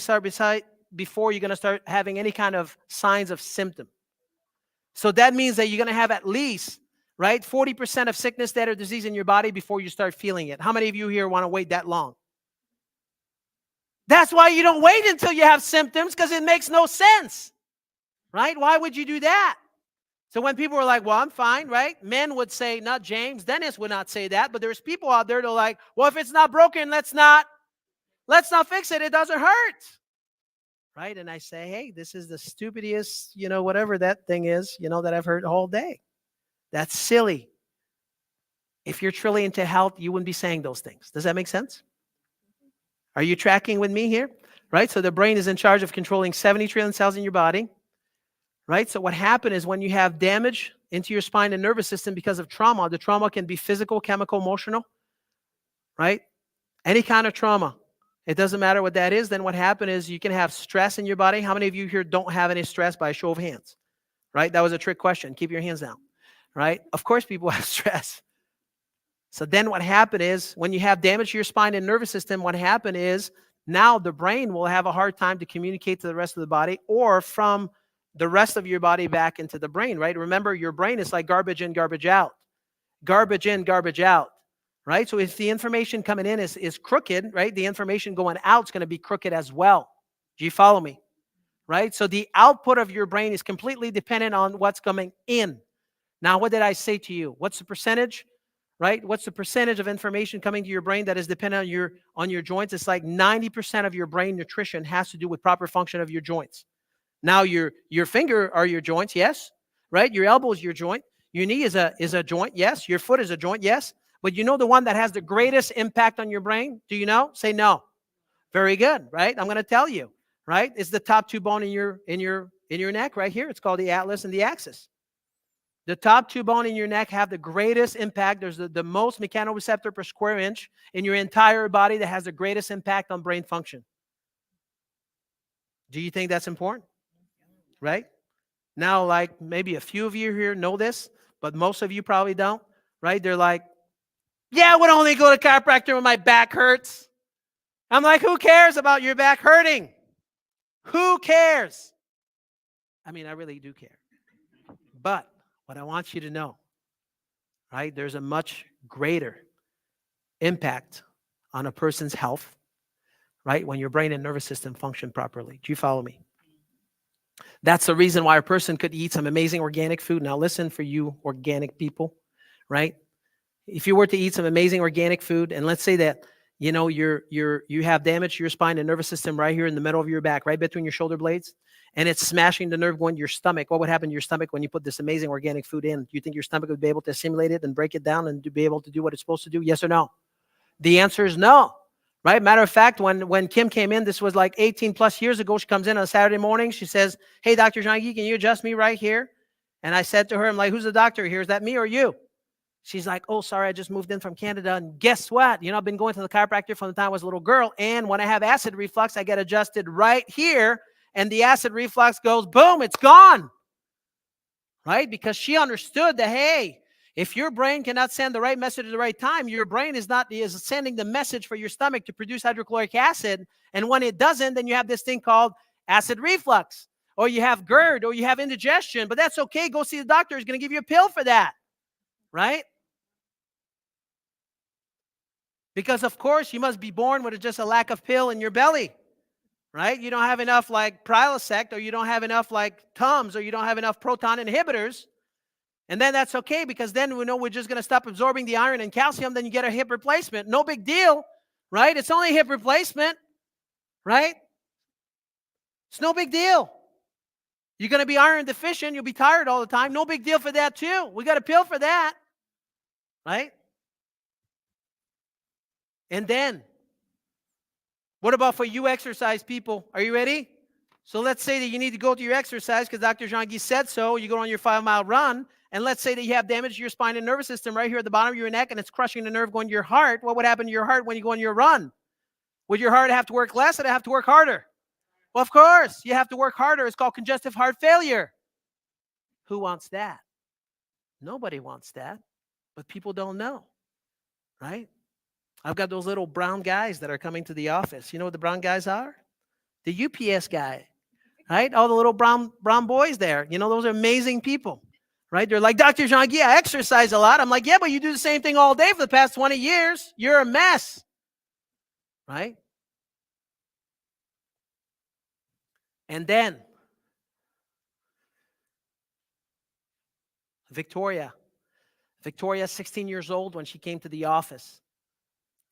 before you're going to start having any kind of signs of symptom. So that means that you're going to have at least, right, 40% of sickness, death, or disease in your body before you start feeling it. How many of you here want to wait that long? That's why you don't wait until you have symptoms, because it makes no sense. Right? Why would you do that? So when people are like, well, I'm fine, right? Men would say, not James. Dennis would not say that. But there's people out there that are like, well, if it's not broken, let's not fix it. It doesn't hurt. Right? And I say, hey, this is the stupidest, whatever that thing is, that I've heard all day. That's silly. If you're truly into health, you wouldn't be saying those things. Does that make sense? Are you tracking with me here? Right? So the brain is in charge of controlling 70 trillion cells in your body. Right? So what happened is when you have damage into your spine and nervous system because of trauma, the trauma can be physical, chemical, emotional, right? Any kind of trauma. It doesn't matter what that is. Then what happened is you can have stress in your body. How many of you here don't have any stress by a show of hands? Right? That was a trick question. Keep your hands down. Right? Of course people have stress. So then what happened is when you have damage to your spine and nervous system, what happened is now the brain will have a hard time to communicate to the rest of the body or from the rest of your body back into the brain, right? Remember, your brain is like garbage in, garbage out. Garbage in, garbage out, right? So if the information coming in is crooked, right, the information going out is going to be crooked as well. Do you follow me? Right? So the output of your brain is completely dependent on what's coming in. Now, what did I say to you? What's the percentage? Right? What's the percentage of information coming to your brain that is dependent on your joints? It's like 90% of your brain nutrition has to do with proper function of your joints. Now your finger are your joints, yes, right? Your elbow is your joint. Your knee is a joint, yes. Your foot is a joint, yes. But you know the one that has the greatest impact on your brain? Do you know? Say no. Very good, right? I'm going to tell you, right? It's the top two bone in your neck right here. It's called the atlas and the axis. The top two bone in your neck have the greatest impact. There's the most mechanoreceptor per square inch in your entire body that has the greatest impact on brain function. Do you think that's important? Right? Now, like maybe a few of you here know this, but most of you probably don't, right? They're like, yeah, I would only go to chiropractor when my back hurts. I'm like, who cares about your back hurting? Who cares? I mean, I really do care. But what I want you to know, right? There's a much greater impact on a person's health, right? When your brain and nervous system function properly. Do you follow me? That's the reason why a person could eat some amazing organic food. Now listen for you organic people, right? If you were to eat some amazing organic food, and let's say that, you have damage to your spine and nervous system right here in the middle of your back, right between your shoulder blades, and it's smashing the nerve going to your stomach. What would happen to your stomach when you put this amazing organic food in? Do you think your stomach would be able to assimilate it and break it down and to be able to do what it's supposed to do? Yes or no? The answer is no. Right? Matter of fact, when Kim came in, this was like 18 plus years ago. She comes in on a Saturday morning. She says, hey, Dr. Jean-Guy, can you adjust me right here? And I said to her, I'm like, who's the doctor here? Is that me or you? She's like, oh, sorry, I just moved in from Canada. And guess what? I've been going to the chiropractor from the time I was a little girl. And when I have acid reflux, I get adjusted right here. And the acid reflux goes, boom, it's gone. Right? Because she understood that, hey, if your brain cannot send the right message at the right time, your brain is sending the message for your stomach to produce hydrochloric acid. And when it doesn't, then you have this thing called acid reflux, or you have GERD, or you have indigestion. But that's okay. Go see the doctor. He's going to give you a pill for that. Right? Because, of course, you must be born with just a lack of pill in your belly. Right? You don't have enough like Prilosec, or you don't have enough like Tums, or you don't have enough proton inhibitors. And then that's okay, because then we know we're just going to stop absorbing the iron and calcium. Then you get a hip replacement. No big deal, right? It's only a hip replacement, right? It's no big deal. You're going to be iron deficient. You'll be tired all the time. No big deal for that too. We got a pill for that, right? And then What about for you exercise people? Are you ready? So let's say that you need to go to your exercise because Dr. Jean-Guy said so. You go on your 5-mile run, and let's say that you have damage to your spine and nervous system right here at the bottom of your neck, and it's crushing the nerve going to your heart. What would happen to your heart when you go on your run? Would your heart have to work less or have to work harder? Well, of course, you have to work harder. It's called congestive heart failure. Who wants that? Nobody wants that, but people don't know, right? I've got those little brown guys that are coming to the office. You know what the brown guys are? The UPS guy, right? All the little brown boys there. You know, those are amazing people, right? They're like, Dr. Jean-Guy, I exercise a lot. I'm like, yeah, but you do the same thing all day for the past 20 years. You're a mess, right? And then Victoria, 16 years old when she came to the office,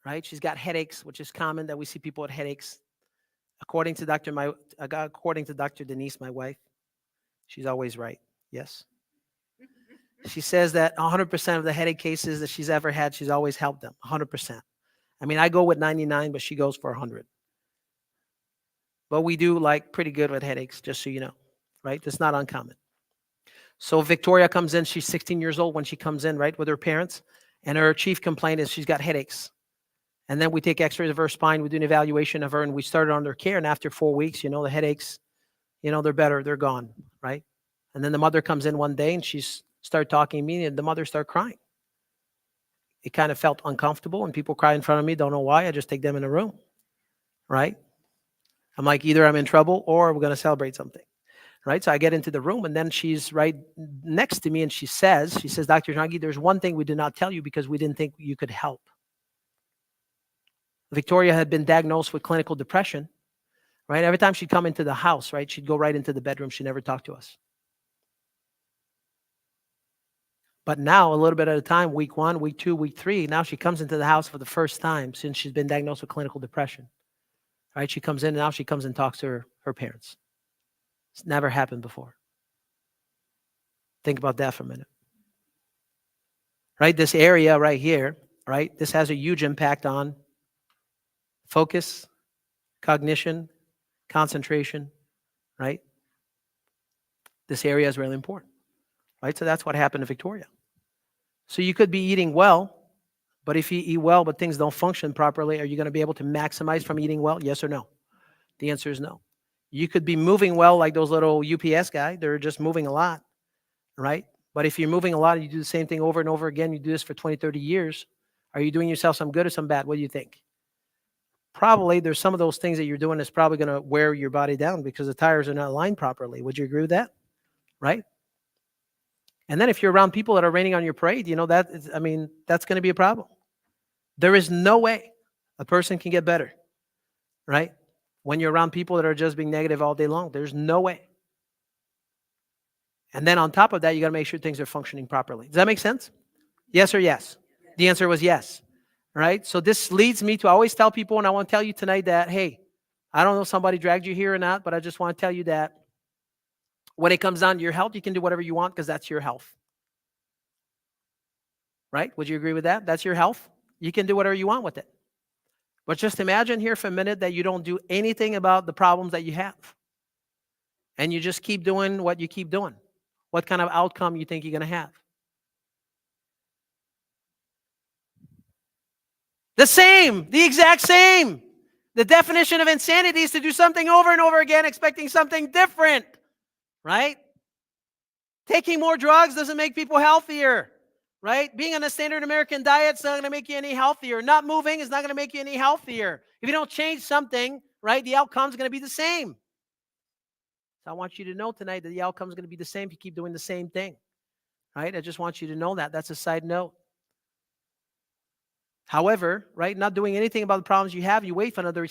right? She's got headaches, which is common that we see people with headaches. According to Dr. Denise, my wife, she's always right. Yes. She says that 100% of the headache cases that she's ever had, she's always helped them, 100%. I mean, I go with 99, but she goes for 100. But we do like pretty good with headaches, just so you know, right? That's not uncommon. So Victoria comes in, she's 16 years old when she comes in, right, with her parents, and her chief complaint is she's got headaches. And then we take x-rays of her spine, we do an evaluation of her, and we started on her care, and after 4 weeks, you know, the headaches, you know, they're better, they're gone, right? And then the mother comes in one day, and she's started talking to me, and the mother started crying. It kind of felt uncomfortable, and people cry in front of me, don't know why, I just take them in a room, right? I'm like, either I'm in trouble or we're going to celebrate something. Right? So I get into the room, and then she's right next to me, and she says, Dr. Jean-Guy, there's one thing we did not tell you because we didn't think you could help. Victoria had been diagnosed with clinical depression, right? Every time she'd come into the house, right, she'd go right into the bedroom. She never talked to us. But now, a little bit at a time, week 1, week 2, week 3, now she comes into the house for the first time since she's been diagnosed with clinical depression. Right? She comes in, and now she comes and talks to her parents. It's never happened before. Think about that for a minute. Right? This area right here, right? This has a huge impact on focus, cognition, concentration, right? This area is really important, right? So that's what happened to Victoria. So you could be eating well, but if you eat well but things don't function properly, are you going to be able to maximize from eating well? Yes or no? The answer is no. You could be moving well like those little UPS guy. They're just moving a lot, right? But if you're moving a lot and you do the same thing over and over again, you do this for 20, 30 years, are you doing yourself some good or some bad? What do you think? Probably there's some of those things that you're doing that's probably going to wear your body down because the tires are not aligned properly. Would you agree with that? Right? And then if you're around people that are raining on your parade, you know, that's going to be a problem. There is no way a person can get better, right? When you're around people that are just being negative all day long, there's no way. And then on top of that, you got to make sure things are functioning properly. Does that make sense? Yes or yes? The answer was yes, right? So this leads me to always tell people, and I want to tell you tonight that, hey, I don't know if somebody dragged you here or not, but I just want to tell you that when it comes down to your health, you can do whatever you want because that's your health. Right? Would you agree with that? That's your health. You can do whatever you want with it. But just imagine here for a minute that you don't do anything about the problems that you have. And you just keep doing what you keep doing. What kind of outcome you think you're going to have? The same, the exact same. The definition of insanity is to do something over and over again, expecting something different, right? Taking more drugs doesn't make people healthier, right? Being on a standard American diet is not going to make you any healthier. Not moving is not going to make you any healthier. If you don't change something, right, the outcome is going to be the same. So I want you to know tonight that the outcome is going to be the same if you keep doing the same thing, right? I just want you to know that. That's a side note. However, right, not doing anything about the problems you have, you wait for another,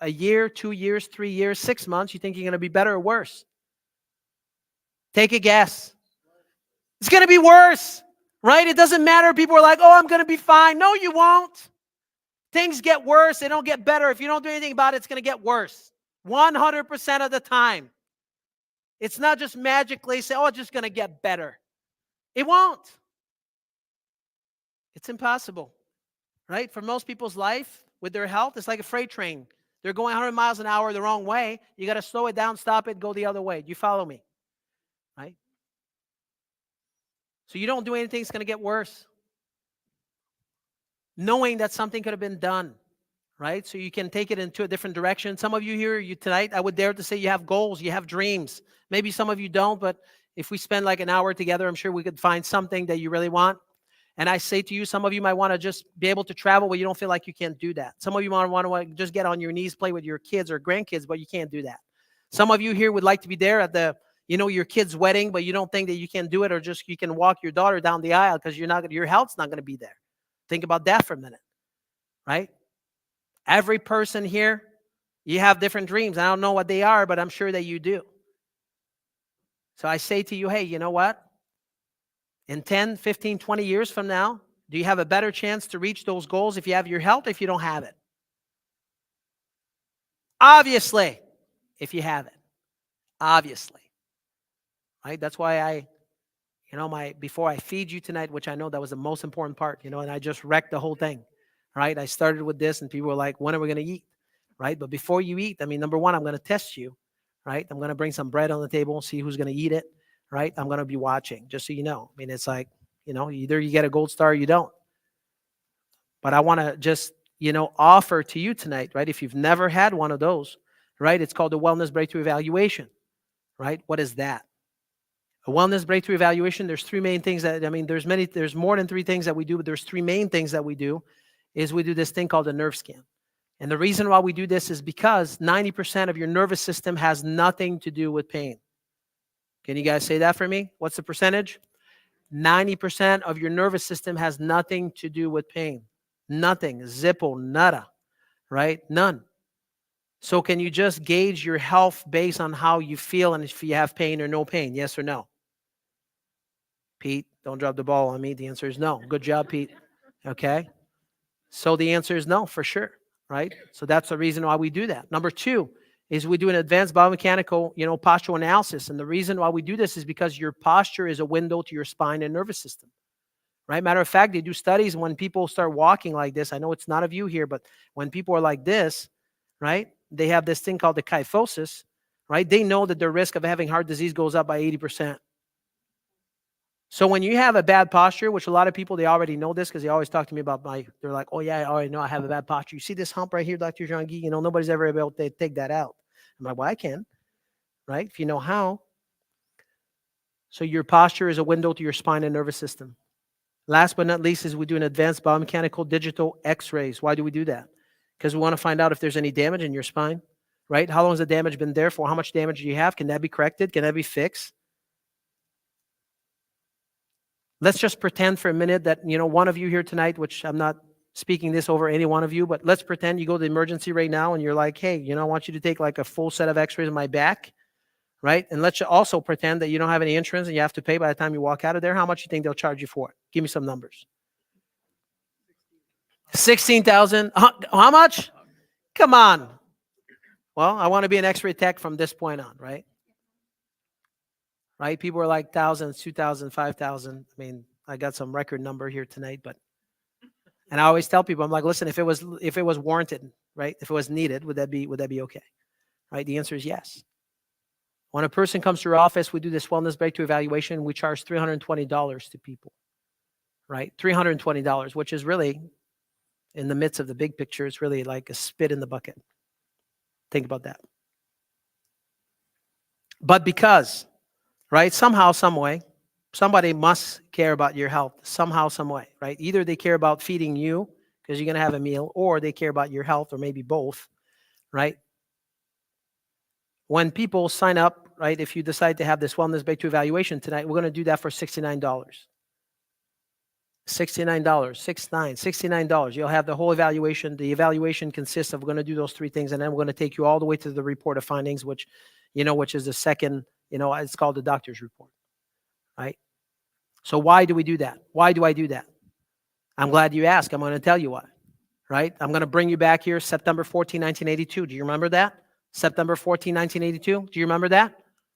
a year, 2 years, 3 years, 6 months, you think you're going to be better or worse? Take a guess. It's going to be worse, right? It doesn't matter. People are like, oh, I'm going to be fine. No, you won't. Things get worse. They don't get better. If you don't do anything about it, it's going to get worse. 100% of the time. It's not just magically say, oh, it's just going to get better. It won't. It's impossible, right? For most people's life, with their health, it's like a freight train. They're going 100 miles an hour the wrong way. You got to slow it down, stop it, go the other way. Do you follow me? Right? So you don't do anything, it's going to get worse. Knowing that something could have been done, right? So you can take it into a different direction. Some of you here tonight, I would dare to say you have goals, you have dreams. Maybe some of you don't, but if we spend like an hour together, I'm sure we could find something that you really want. And I say to you, some of you might want to just be able to travel, but you don't feel like you can't do that. Some of you might want to just get on your knees, play with your kids or grandkids, but you can't do that. Some of you here would like to be there at the, your kid's wedding, but you don't think that you can do it, or just you can walk your daughter down the aisle because your health's not going to be there. Think about that for a minute, right? Every person here, you have different dreams. I don't know what they are, but I'm sure that you do. So I say to you, hey, you know what? In 10, 15, 20 years from now, do you have a better chance to reach those goals if you have your health or if you don't have it? Obviously, if you have it. Obviously. Right? That's why before I feed you tonight, which I know that was the most important part, and I just wrecked the whole thing. Right? I started with this and people were like, when are we going to eat? Right? But before you eat, number one, I'm going to test you. Right? I'm going to bring some bread on the table and see who's going to eat it. Right? I'm going to be watching, just so you know. It's like, either you get a gold star or you don't. But I want to just, offer to you tonight, right? If you've never had one of those, right? It's called the Wellness Breakthrough Evaluation, right? What is that? A Wellness Breakthrough Evaluation, there's three main things that, there's more than three things that we do, but there's three main things that we do, is we do this thing called a nerve scan. And the reason why we do this is because 90% of your nervous system has nothing to do with pain. Can you guys say that for me? What's the percentage? 90% of your nervous system has nothing to do with pain. Nothing. Zippo, nada. Right? None. So can you just gauge your health based on how you feel and if you have pain or no pain? Yes or no? Pete, don't drop the ball on me. The answer is no. Good job, Pete. Okay? So the answer is no, for sure. Right? So that's the reason why we do that. Number two is we do an advanced biomechanical, postural analysis. And the reason why we do this is because your posture is a window to your spine and nervous system. Right? Matter of fact, they do studies when people start walking like this. I know it's not a view here, but when people are like this, right? They have this thing called the kyphosis, right? They know that their risk of having heart disease goes up by 80%. So when you have a bad posture, which a lot of people, they already know this because they always talk to me about they're like, oh yeah, I already know I have a bad posture. You see this hump right here, Dr. Jean-Guy? Nobody's ever able to take that out. I'm like, well, I can, right? If you know how. So your posture is a window to your spine and nervous system. Last but not least is we do an advanced biomechanical digital x-rays. Why do we do that? Because we want to find out if there's any damage in your spine, right? How long has the damage been there for? How much damage do you have? Can that be corrected? Can that be fixed? Let's just pretend for a minute that, one of you here tonight, which I'm not speaking this over any one of you, but let's pretend you go to the emergency right now and you're like, hey, I want you to take like a full set of x-rays of my back, right? And let's also pretend that you don't have any insurance and you have to pay by the time you walk out of there. How much do you think they'll charge you for it? Give me some numbers. 16,000. How much? Come on. Well, I want to be an x-ray tech from this point on, right? Right? People are like thousands, 2,000, 5,000. I got some record number here tonight, and I always tell people, I'm like, listen, if it was warranted, right? If it was needed, would that be okay? Right? The answer is yes. When a person comes to our office, we do this wellness breakthrough evaluation. We charge $320 to people, right? $320, which is really, in the midst of the big picture, it's really like a spit in the bucket. Think about that. But because, right, somehow, some way, somebody must care about your health somehow, some way, right? Either they care about feeding you because you're going to have a meal, or they care about your health, or maybe both, right? When people sign up, right, if you decide to have this wellness breakthrough evaluation tonight, we're going to do that for $69. $69. You'll have the whole evaluation. The evaluation consists of, we're going to do those three things, and then we're going to take you all the way to the report of findings, which is the second, it's called the doctor's report, right? So why do we do that? Why do I do that? I'm glad you asked. I'm going to tell you why, right? I'm going to bring you back here, September 14, 1982. Do you remember that? September 14, 1982. Do you remember that?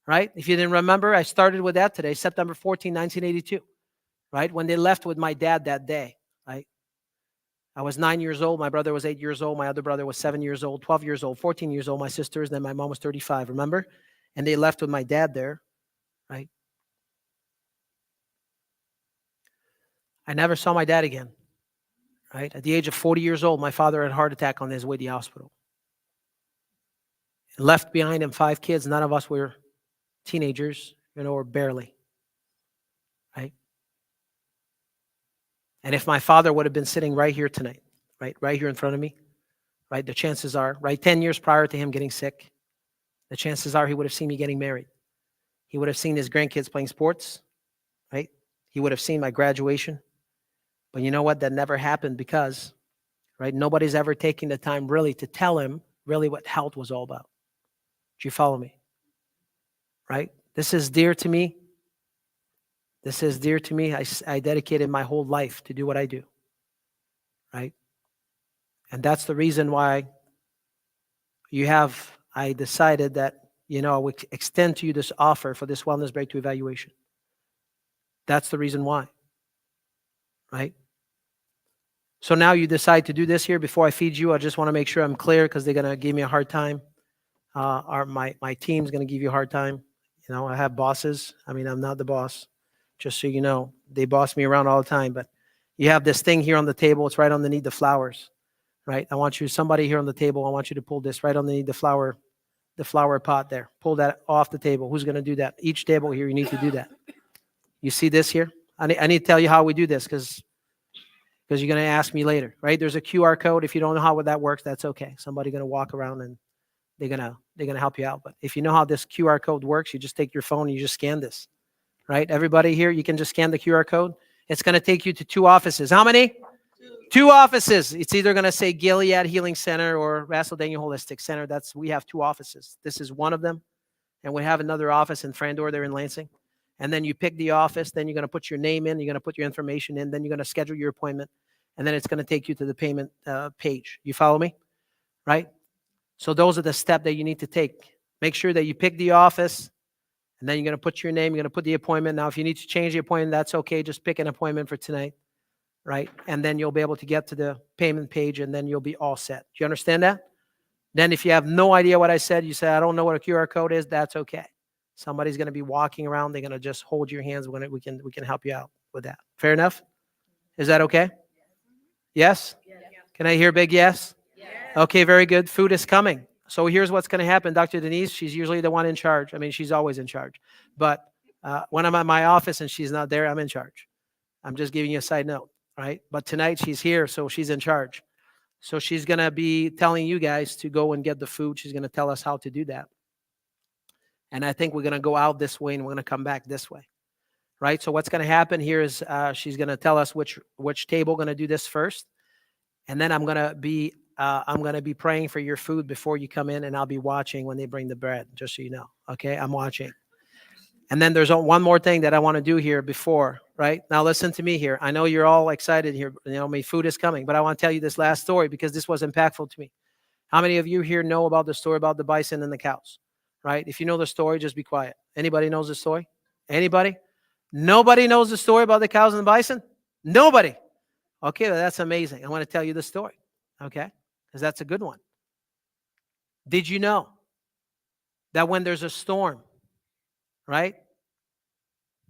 Right? If you didn't remember, I started with that today, September 14, 1982. Right? When they left with my dad that day, right? I was 9 years old. My brother was 8 years old. My other brother was 7 years old, 12 years old, 14 years old. My sisters, then my mom was 35, remember? And they left with my dad there, right? I never saw my dad again, right? At the age of 40 years old, my father had a heart attack on his way to the hospital. Left behind him 5 kids. None of us were teenagers, or barely, right? And if my father would have been sitting right here tonight, right here in front of me, right, the chances are, right, 10 years prior to him getting sick, the chances are he would have seen me getting married. He would have seen his grandkids playing sports, right? He would have seen my graduation. But you know what? That never happened because, right, nobody's ever taken the time really to tell him really what health was all about. Do you follow me? Right? This is dear to me. This is dear to me. I dedicated my whole life to do what I do, right? And that's the reason why I decided that, I would extend to you this offer for this Wellness Breakthrough Evaluation. That's the reason why, right? So now you decide to do this here. Before I feed you, I just want to make sure I'm clear because they're going to give me a hard time. My team's going to give you a hard time. I have bosses. I'm not the boss. Just so you know, they boss me around all the time. But you have this thing here on the table. It's right underneath the flowers, right? Somebody here on the table, I want you to pull this right underneath the flower pot there. Pull that off the table. Who's going to do that? Each table here, you need to do that. You see this here? I need to tell you how we do this because you're going to ask me later, right? There's a QR code. If you don't know how that works, that's okay. Somebody's going to walk around and they're gonna help you out. But if you know how this QR code works, you just take your phone and you just scan this, right? Everybody here, you can just scan the QR code. It's going to take you to 2 offices. How many? 2 offices. It's either going to say Gilead Healing Center or Russell Daniel Holistic Center. We have 2 offices. This is one of them. And we have another office in Frandor there in Lansing. And then you pick the office. Then you're going to put your name in. You're going to put your information in. Then you're going to schedule your appointment. And then it's going to take you to the payment page. You follow me? Right? So those are the steps that you need to take. Make sure that you pick the office, and then you're going to put your name. You're going to put the appointment. Now, if you need to change the appointment, that's okay. Just pick an appointment for tonight, right? And then you'll be able to get to the payment page, and then you'll be all set. Do you understand that? Then if you have no idea what I said, you say, I don't know what a QR code is, that's okay. Somebody's going to be walking around. They're going to just hold your hands when we can help you out with that. Fair enough? Is that okay? Yes? Can I hear a big yes? Okay, very good. Food is coming. So here's what's going to happen. Dr. Denise, she's usually the one in charge. She's always in charge. But when I'm at my office and she's not there, I'm in charge. I'm just giving you a side note, right? But tonight she's here, so she's in charge. So she's going to be telling you guys to go and get the food. She's going to tell us how to do that. And I think we're going to go out this way and we're going to come back this way, right? So what's going to happen here is she's going to tell us which table going to do this first. And then I'm going to be praying for your food before you come in, and I'll be watching when they bring the bread, just so you know. Okay, I'm watching. And then there's one more thing that I want to do here before, right? Now listen to me here. I know you're all excited here. Food is coming, but I want to tell you this last story because this was impactful to me. How many of you here know about the story about the bison and the cows, right? If you know the story, just be quiet. Anybody knows the story? Anybody? Nobody knows the story about the cows and the bison? Nobody. Okay, well, that's amazing. I want to tell you the story, okay? Because that's a good one. Did you know that when there's a storm, right?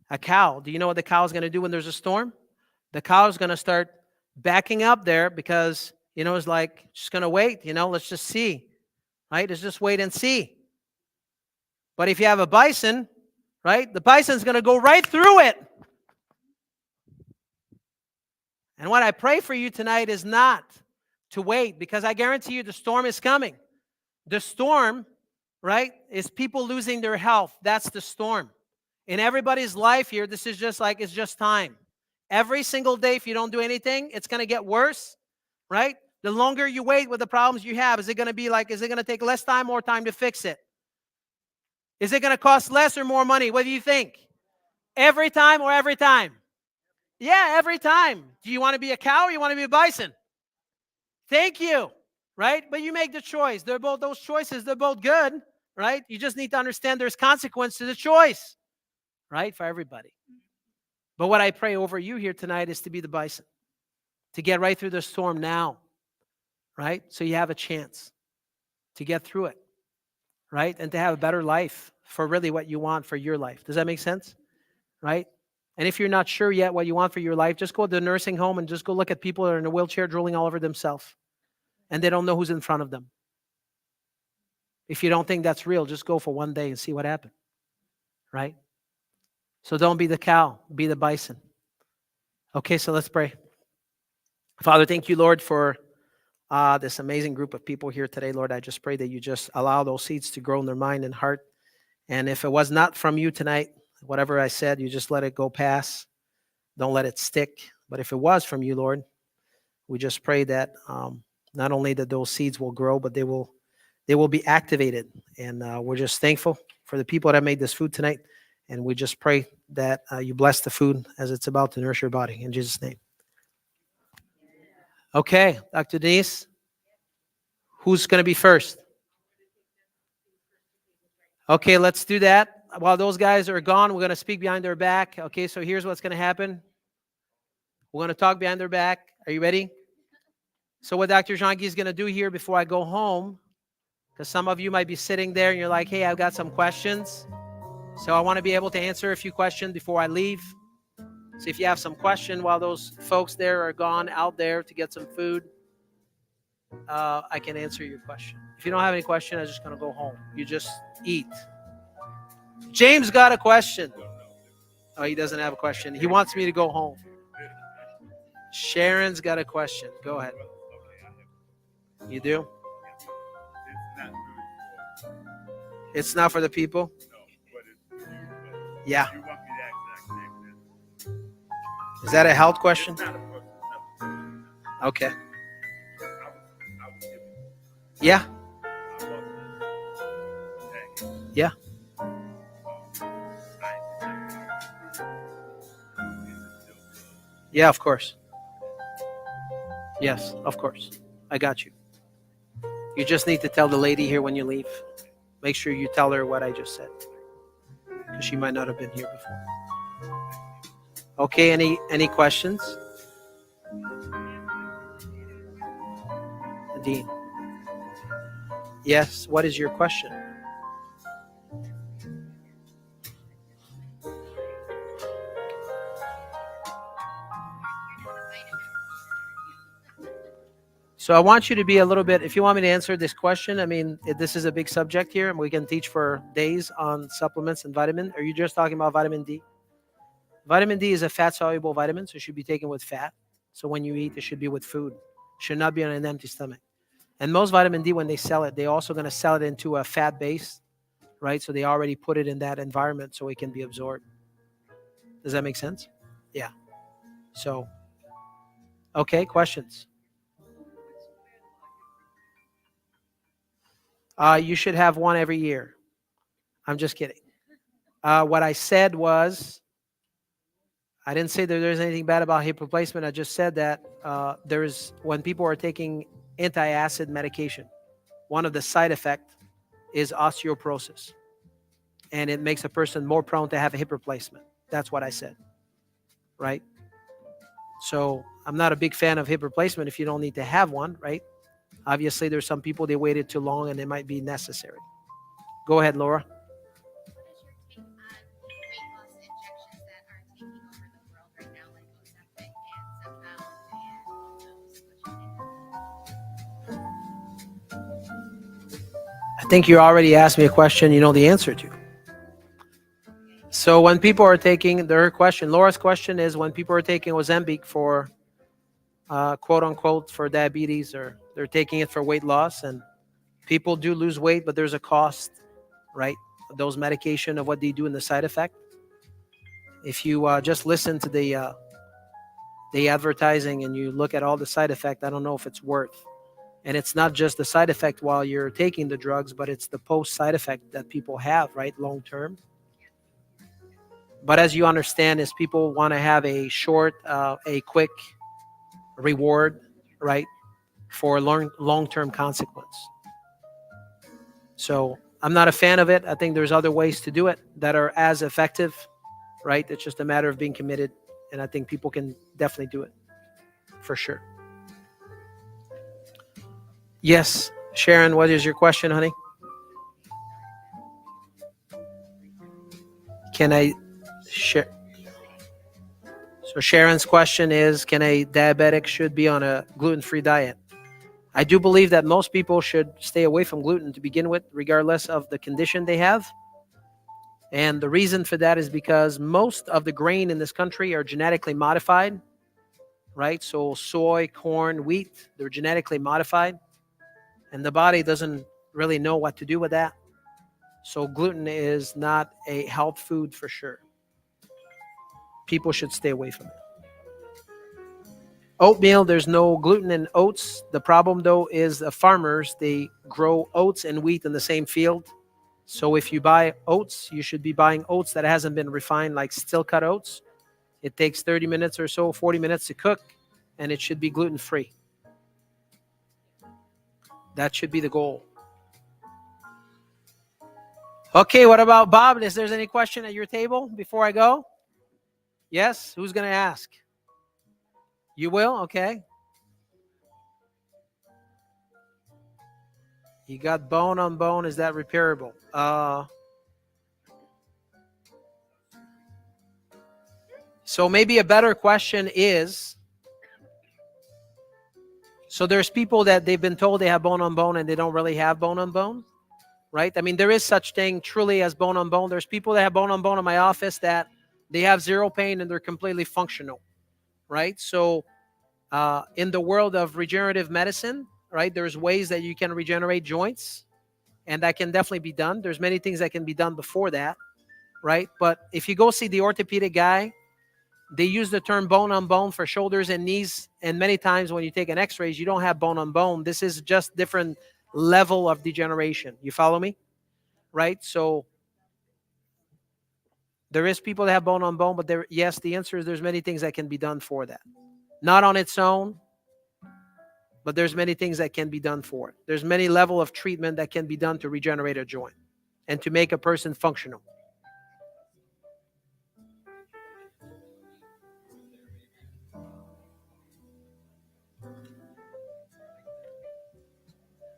A cow, do you know what the cow is going to do when there's a storm? The cow is going to start backing up there because, it's like, just going to wait, let's just see, right? Let's just wait and see. But if you have a bison, right, the bison's going to go right through it. And what I pray for you tonight is not to wait, because I guarantee you the storm is coming. The storm, right, is people losing their health. That's the storm. In everybody's life here, this is just like, it's just time. Every single day, if you don't do anything, it's going to get worse, right? The longer you wait with the problems you have, is it going to take less time, more time to fix it? Is it going to cost less or more money? What do you think? Every time or every time? Yeah, every time. Do you want to be a cow or you want to be a bison? Thank you, right? But you make the choice. Those choices, they're both good, right? You just need to understand there's consequence to the choice, right? For everybody. But what I pray over you here tonight is to be the bison. to get right through the storm now, right? So you have a chance to get through it, right? And to have a better life for really what you want for your life. Does that make sense? Right? And if you're not sure yet what you want for your life, just go to the nursing home and just go look at people that are in a wheelchair drooling all over themselves and they don't know who's in front of them. If you don't think that's real, just go for one day and see what happens, right? So don't be the cow, be the bison. Okay, so let's pray. Father, thank you, Lord, for this amazing group of people here today. Lord, I just pray that you just allow those seeds to grow in their mind and heart. And if it was not from you tonight, whatever I said, you just let it go past. Don't let it stick. But if it was from you, Lord, we just pray that not only that those seeds will grow, but they will be activated. And we're just thankful for the people that made this food tonight. And we just pray that you bless the food as it's about to nourish your body. In Jesus' name. Okay, Dr. Denise, who's going to be first? Okay, let's do that. While those guys are gone, we're going to speak behind their back. Okay, so here's what's going to happen. We're going to talk behind their back. Are you ready? So what Dr. Janki is going to do here before I go home, because some of you might be sitting there and you're like, hey, I've got some questions. So I want to be able to answer a few questions before I leave. So if you have some question while those folks there are gone out there to get some food, I can answer your question. If you don't have any question, I'm just going to go home. You just eat. James got a question. Oh, he doesn't have a question. He wants me to go home. Sharon's got a question. Go ahead. You do? It's not for the people? Yeah. Is that a health question? Okay. Yeah. Yeah. Yeah, of course. Yes, of course. I got you. You just need to tell the lady here when you leave. Make sure you tell her what I just said, because she might not have been here before. Okay, any questions? Dean. Yes, what is your question? So I want you to be a little bit, if you want me to answer this question, I mean, this is a big subject here and we can teach for days on supplements and vitamin. Are you just talking about vitamin D? Vitamin D is a fat-soluble vitamin, so it should be taken with fat. So when you eat, it should be with food. It should not be on an empty stomach. And most vitamin D, when they sell it, they're also going to sell it into a fat base, right? So they already put it in that environment so it can be absorbed. Does that make sense? Yeah. So, okay, questions? You should have one every year. I'm just kidding. What I said was, I didn't say that there's anything bad about hip replacement. I just said that when people are taking anti-acid medication, one of the side effects is osteoporosis. And it makes a person more prone to have a hip replacement. That's what I said, right? So I'm not a big fan of hip replacement if you don't need to have one, right? Obviously, there's some people, they waited too long and it might be necessary. Go ahead, Laura. I think you already asked me a question you know the answer to. So when people are taking, Laura's question is when people are taking Ozempic for quote unquote for diabetes, or they're taking it for weight loss, and people do lose weight, but there's a cost, right? Those medication of what they do and the side effect. If you just listen to the advertising and you look at all the side effect, I don't know if it's worth. And it's not just the side effect while you're taking the drugs, but it's the post side effect that people have, right? Long term. But as you understand, is people want to have a quick reward, right? For long-term consequence. So I'm not a fan of it. I think there's other ways to do it that are as effective, right? It's just a matter of being committed. And I think people can definitely do it for for sure. Yes, Sharon, what is your question, honey? Can I share? So Sharon's question is, can a diabetic should be on a gluten-free diet? I do believe that most people should stay away from gluten to begin with, regardless of the condition they have. And the reason for that is because most of the grain in this country are genetically modified, right? So soy, corn, wheat, they're genetically modified. And the body doesn't really know what to do with that. So gluten is not a health food for sure. People should stay away from it. Oatmeal, there's no gluten in oats. The problem though is the farmers, they grow oats and wheat in the same field. So if you buy oats, you should be buying oats that hasn't been refined, like still cut oats. It takes 30 minutes or so, 40 minutes to cook, and it should be gluten-free. That should be the goal. Okay, what about Bob? Is there any question at your table before I go? Yes? Who's going to ask? You will? Okay. You got bone on bone. Is that repairable? So maybe a better question is, so there's people that they've been told they have bone on bone and they don't really have bone on bone, right? I mean, there is such thing truly as bone on bone. There's people that have bone on bone in my office that they have zero pain and they're completely functional, right? So in the world of regenerative medicine, right, there's ways that you can regenerate joints, and that can definitely be done. There's many things that can be done before that, right? But if you go see the orthopedic guy, they use the term bone on bone for shoulders and knees, and many times when you take an x-rays, you don't have bone on bone. This is just different level of degeneration. You follow me? Right? So there is people that have bone on bone, but yes, the answer is there's many things that can be done for that. Not on its own, but there's many things that can be done for it. There's many level of treatment that can be done to regenerate a joint and to make a person functional.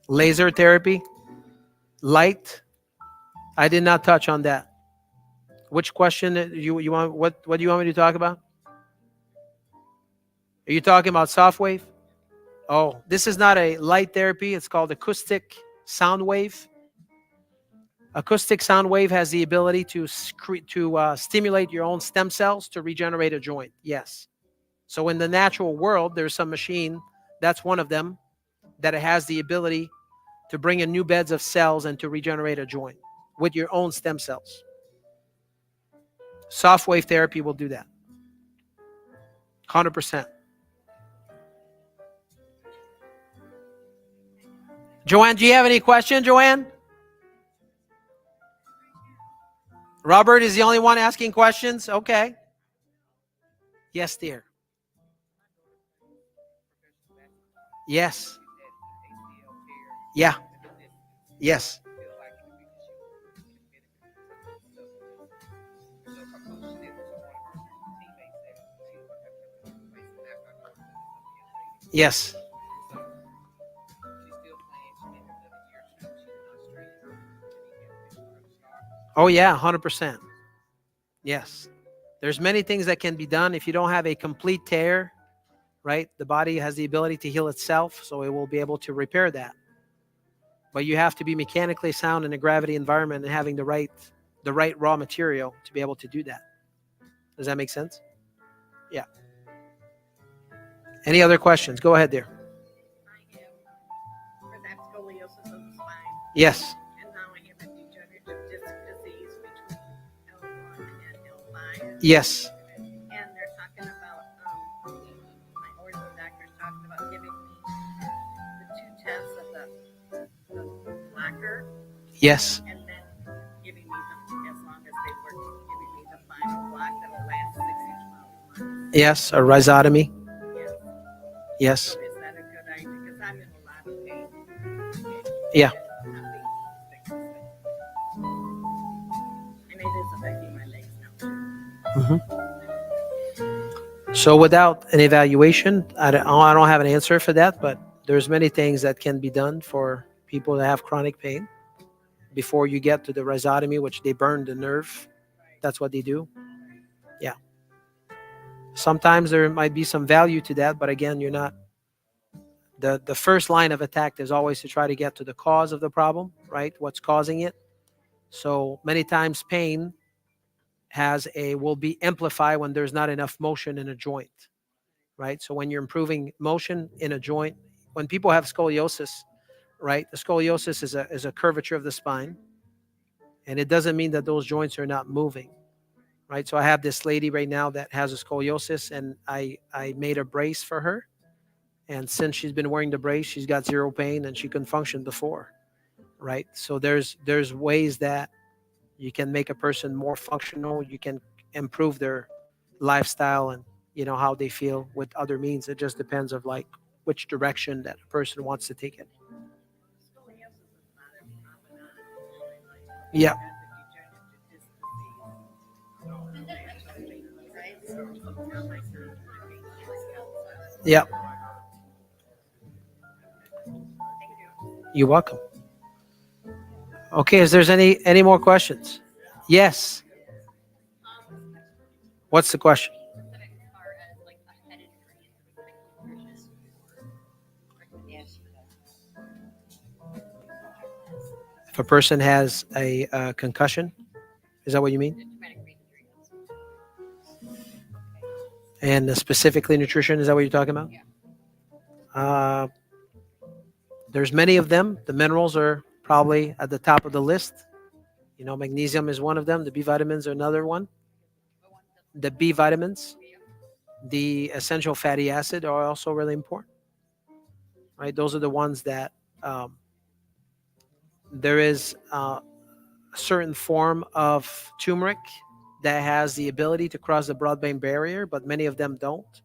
Laser therapy, light. I did not touch on that. Which question you want? What do you want me to talk about? Are you talking about soft wave? Oh, this is not a light therapy. It's called acoustic sound wave. Acoustic sound wave has the ability to stimulate your own stem cells to regenerate a joint. Yes. So in the natural world, there's some machine, that's one of them, that it has the ability to bring in new beds of cells and to regenerate a joint with your own stem cells. Soft wave therapy will do that. 100%. Joanne, do you have any question, Joanne? Robert is the only one asking questions? Okay. Yes, dear. Yes. Yeah. Yes. Yes. Oh, yeah, 100%. Yes. There's many things that can be done. If you don't have a complete tear, right, the body has the ability to heal itself, so it will be able to repair that. But you have to be mechanically sound in a gravity environment and having the right raw material to be able to do that. Does that make sense? Yeah. Any other questions? Go ahead there. I have scoliosis of the spine, Yes. and now I have a degenerative disc disease between L1 and L5. Yes. And they're talking about, my ortho doctor's talking about giving me the 2 tests of the blocker, Yes. and then giving me the, as long as they work, giving me the final block that will last 6 to 12 months. Yes. A rhizotomy. Yes. Yes. So is that a good idea? Because I'm in a lot of pain. Yeah. And it is affecting my legs now. So without an evaluation, I don't have an answer for that, but there's many things that can be done for people that have chronic pain before you get to the rhizotomy, which they burn the nerve. That's what they do. Yeah. Sometimes there might be some value to that, but again, you're not. The first line of attack is always to try to get to the cause of the problem, right? What's causing it. So many times pain will be amplified when there's not enough motion in a joint, right? So when you're improving motion in a joint, when people have scoliosis, right? The scoliosis is a curvature of the spine, and it doesn't mean that those joints are not moving, right? So I have this lady right now that has a scoliosis, and I made a brace for her, and since she's been wearing the brace, she's got zero pain, and she couldn't function before, right? So there's ways that you can make a person more functional. You can improve their lifestyle and how they feel with other means. It just depends of like which direction that a person wants to take it. Scoliosis is not a phenomenon. Yeah. Yeah. You're welcome. Okay, is there's any more questions? Yes. What's the question? If a person has a concussion, is that what you mean? And specifically nutrition, is that what you're talking about? There's many of them. The minerals are probably at the top of the list. Magnesium is one of them. The B vitamins are another one. The B vitamins, the essential fatty acid are also really important, right? Those are the ones that there is a certain form of turmeric that has the ability to cross the blood-brain barrier, but many of them don't.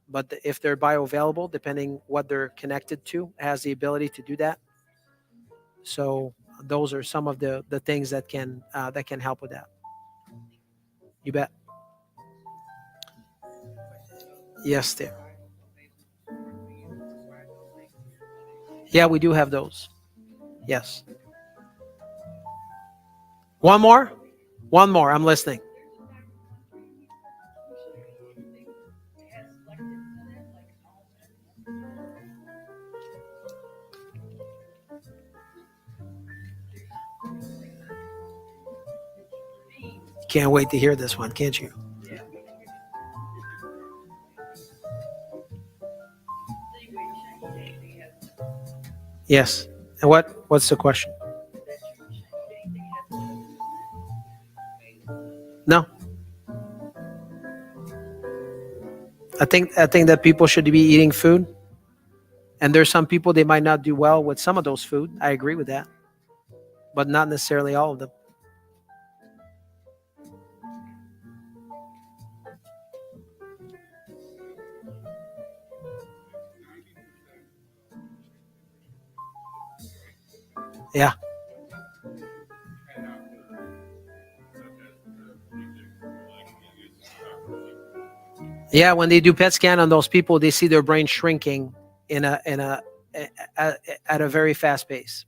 But if they're bioavailable, depending what they're connected to, has the ability to do that. So those are some of the things that can help with that. You bet. Yes, there. Yeah, we do have those. Yes. One more? One more. I'm listening. Can't wait to hear this one, can't you? Yes. And what's the question? No. I think that people should be eating food. And there's some people they might not do well with some of those food. I agree with that. But not necessarily all of them. Yeah. Yeah, when they do PET scan on those people, they see their brain shrinking at a very fast pace.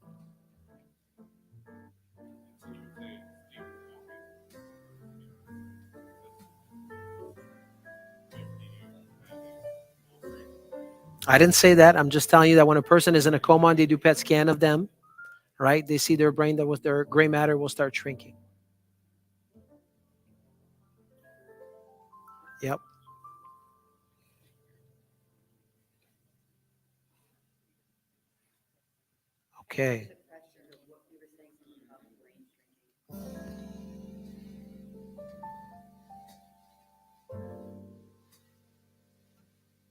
I didn't say that. I'm just telling you that when a person is in a coma and they do PET scan of them, right? They see their brain that with their gray matter will start shrinking. Yep. Okay.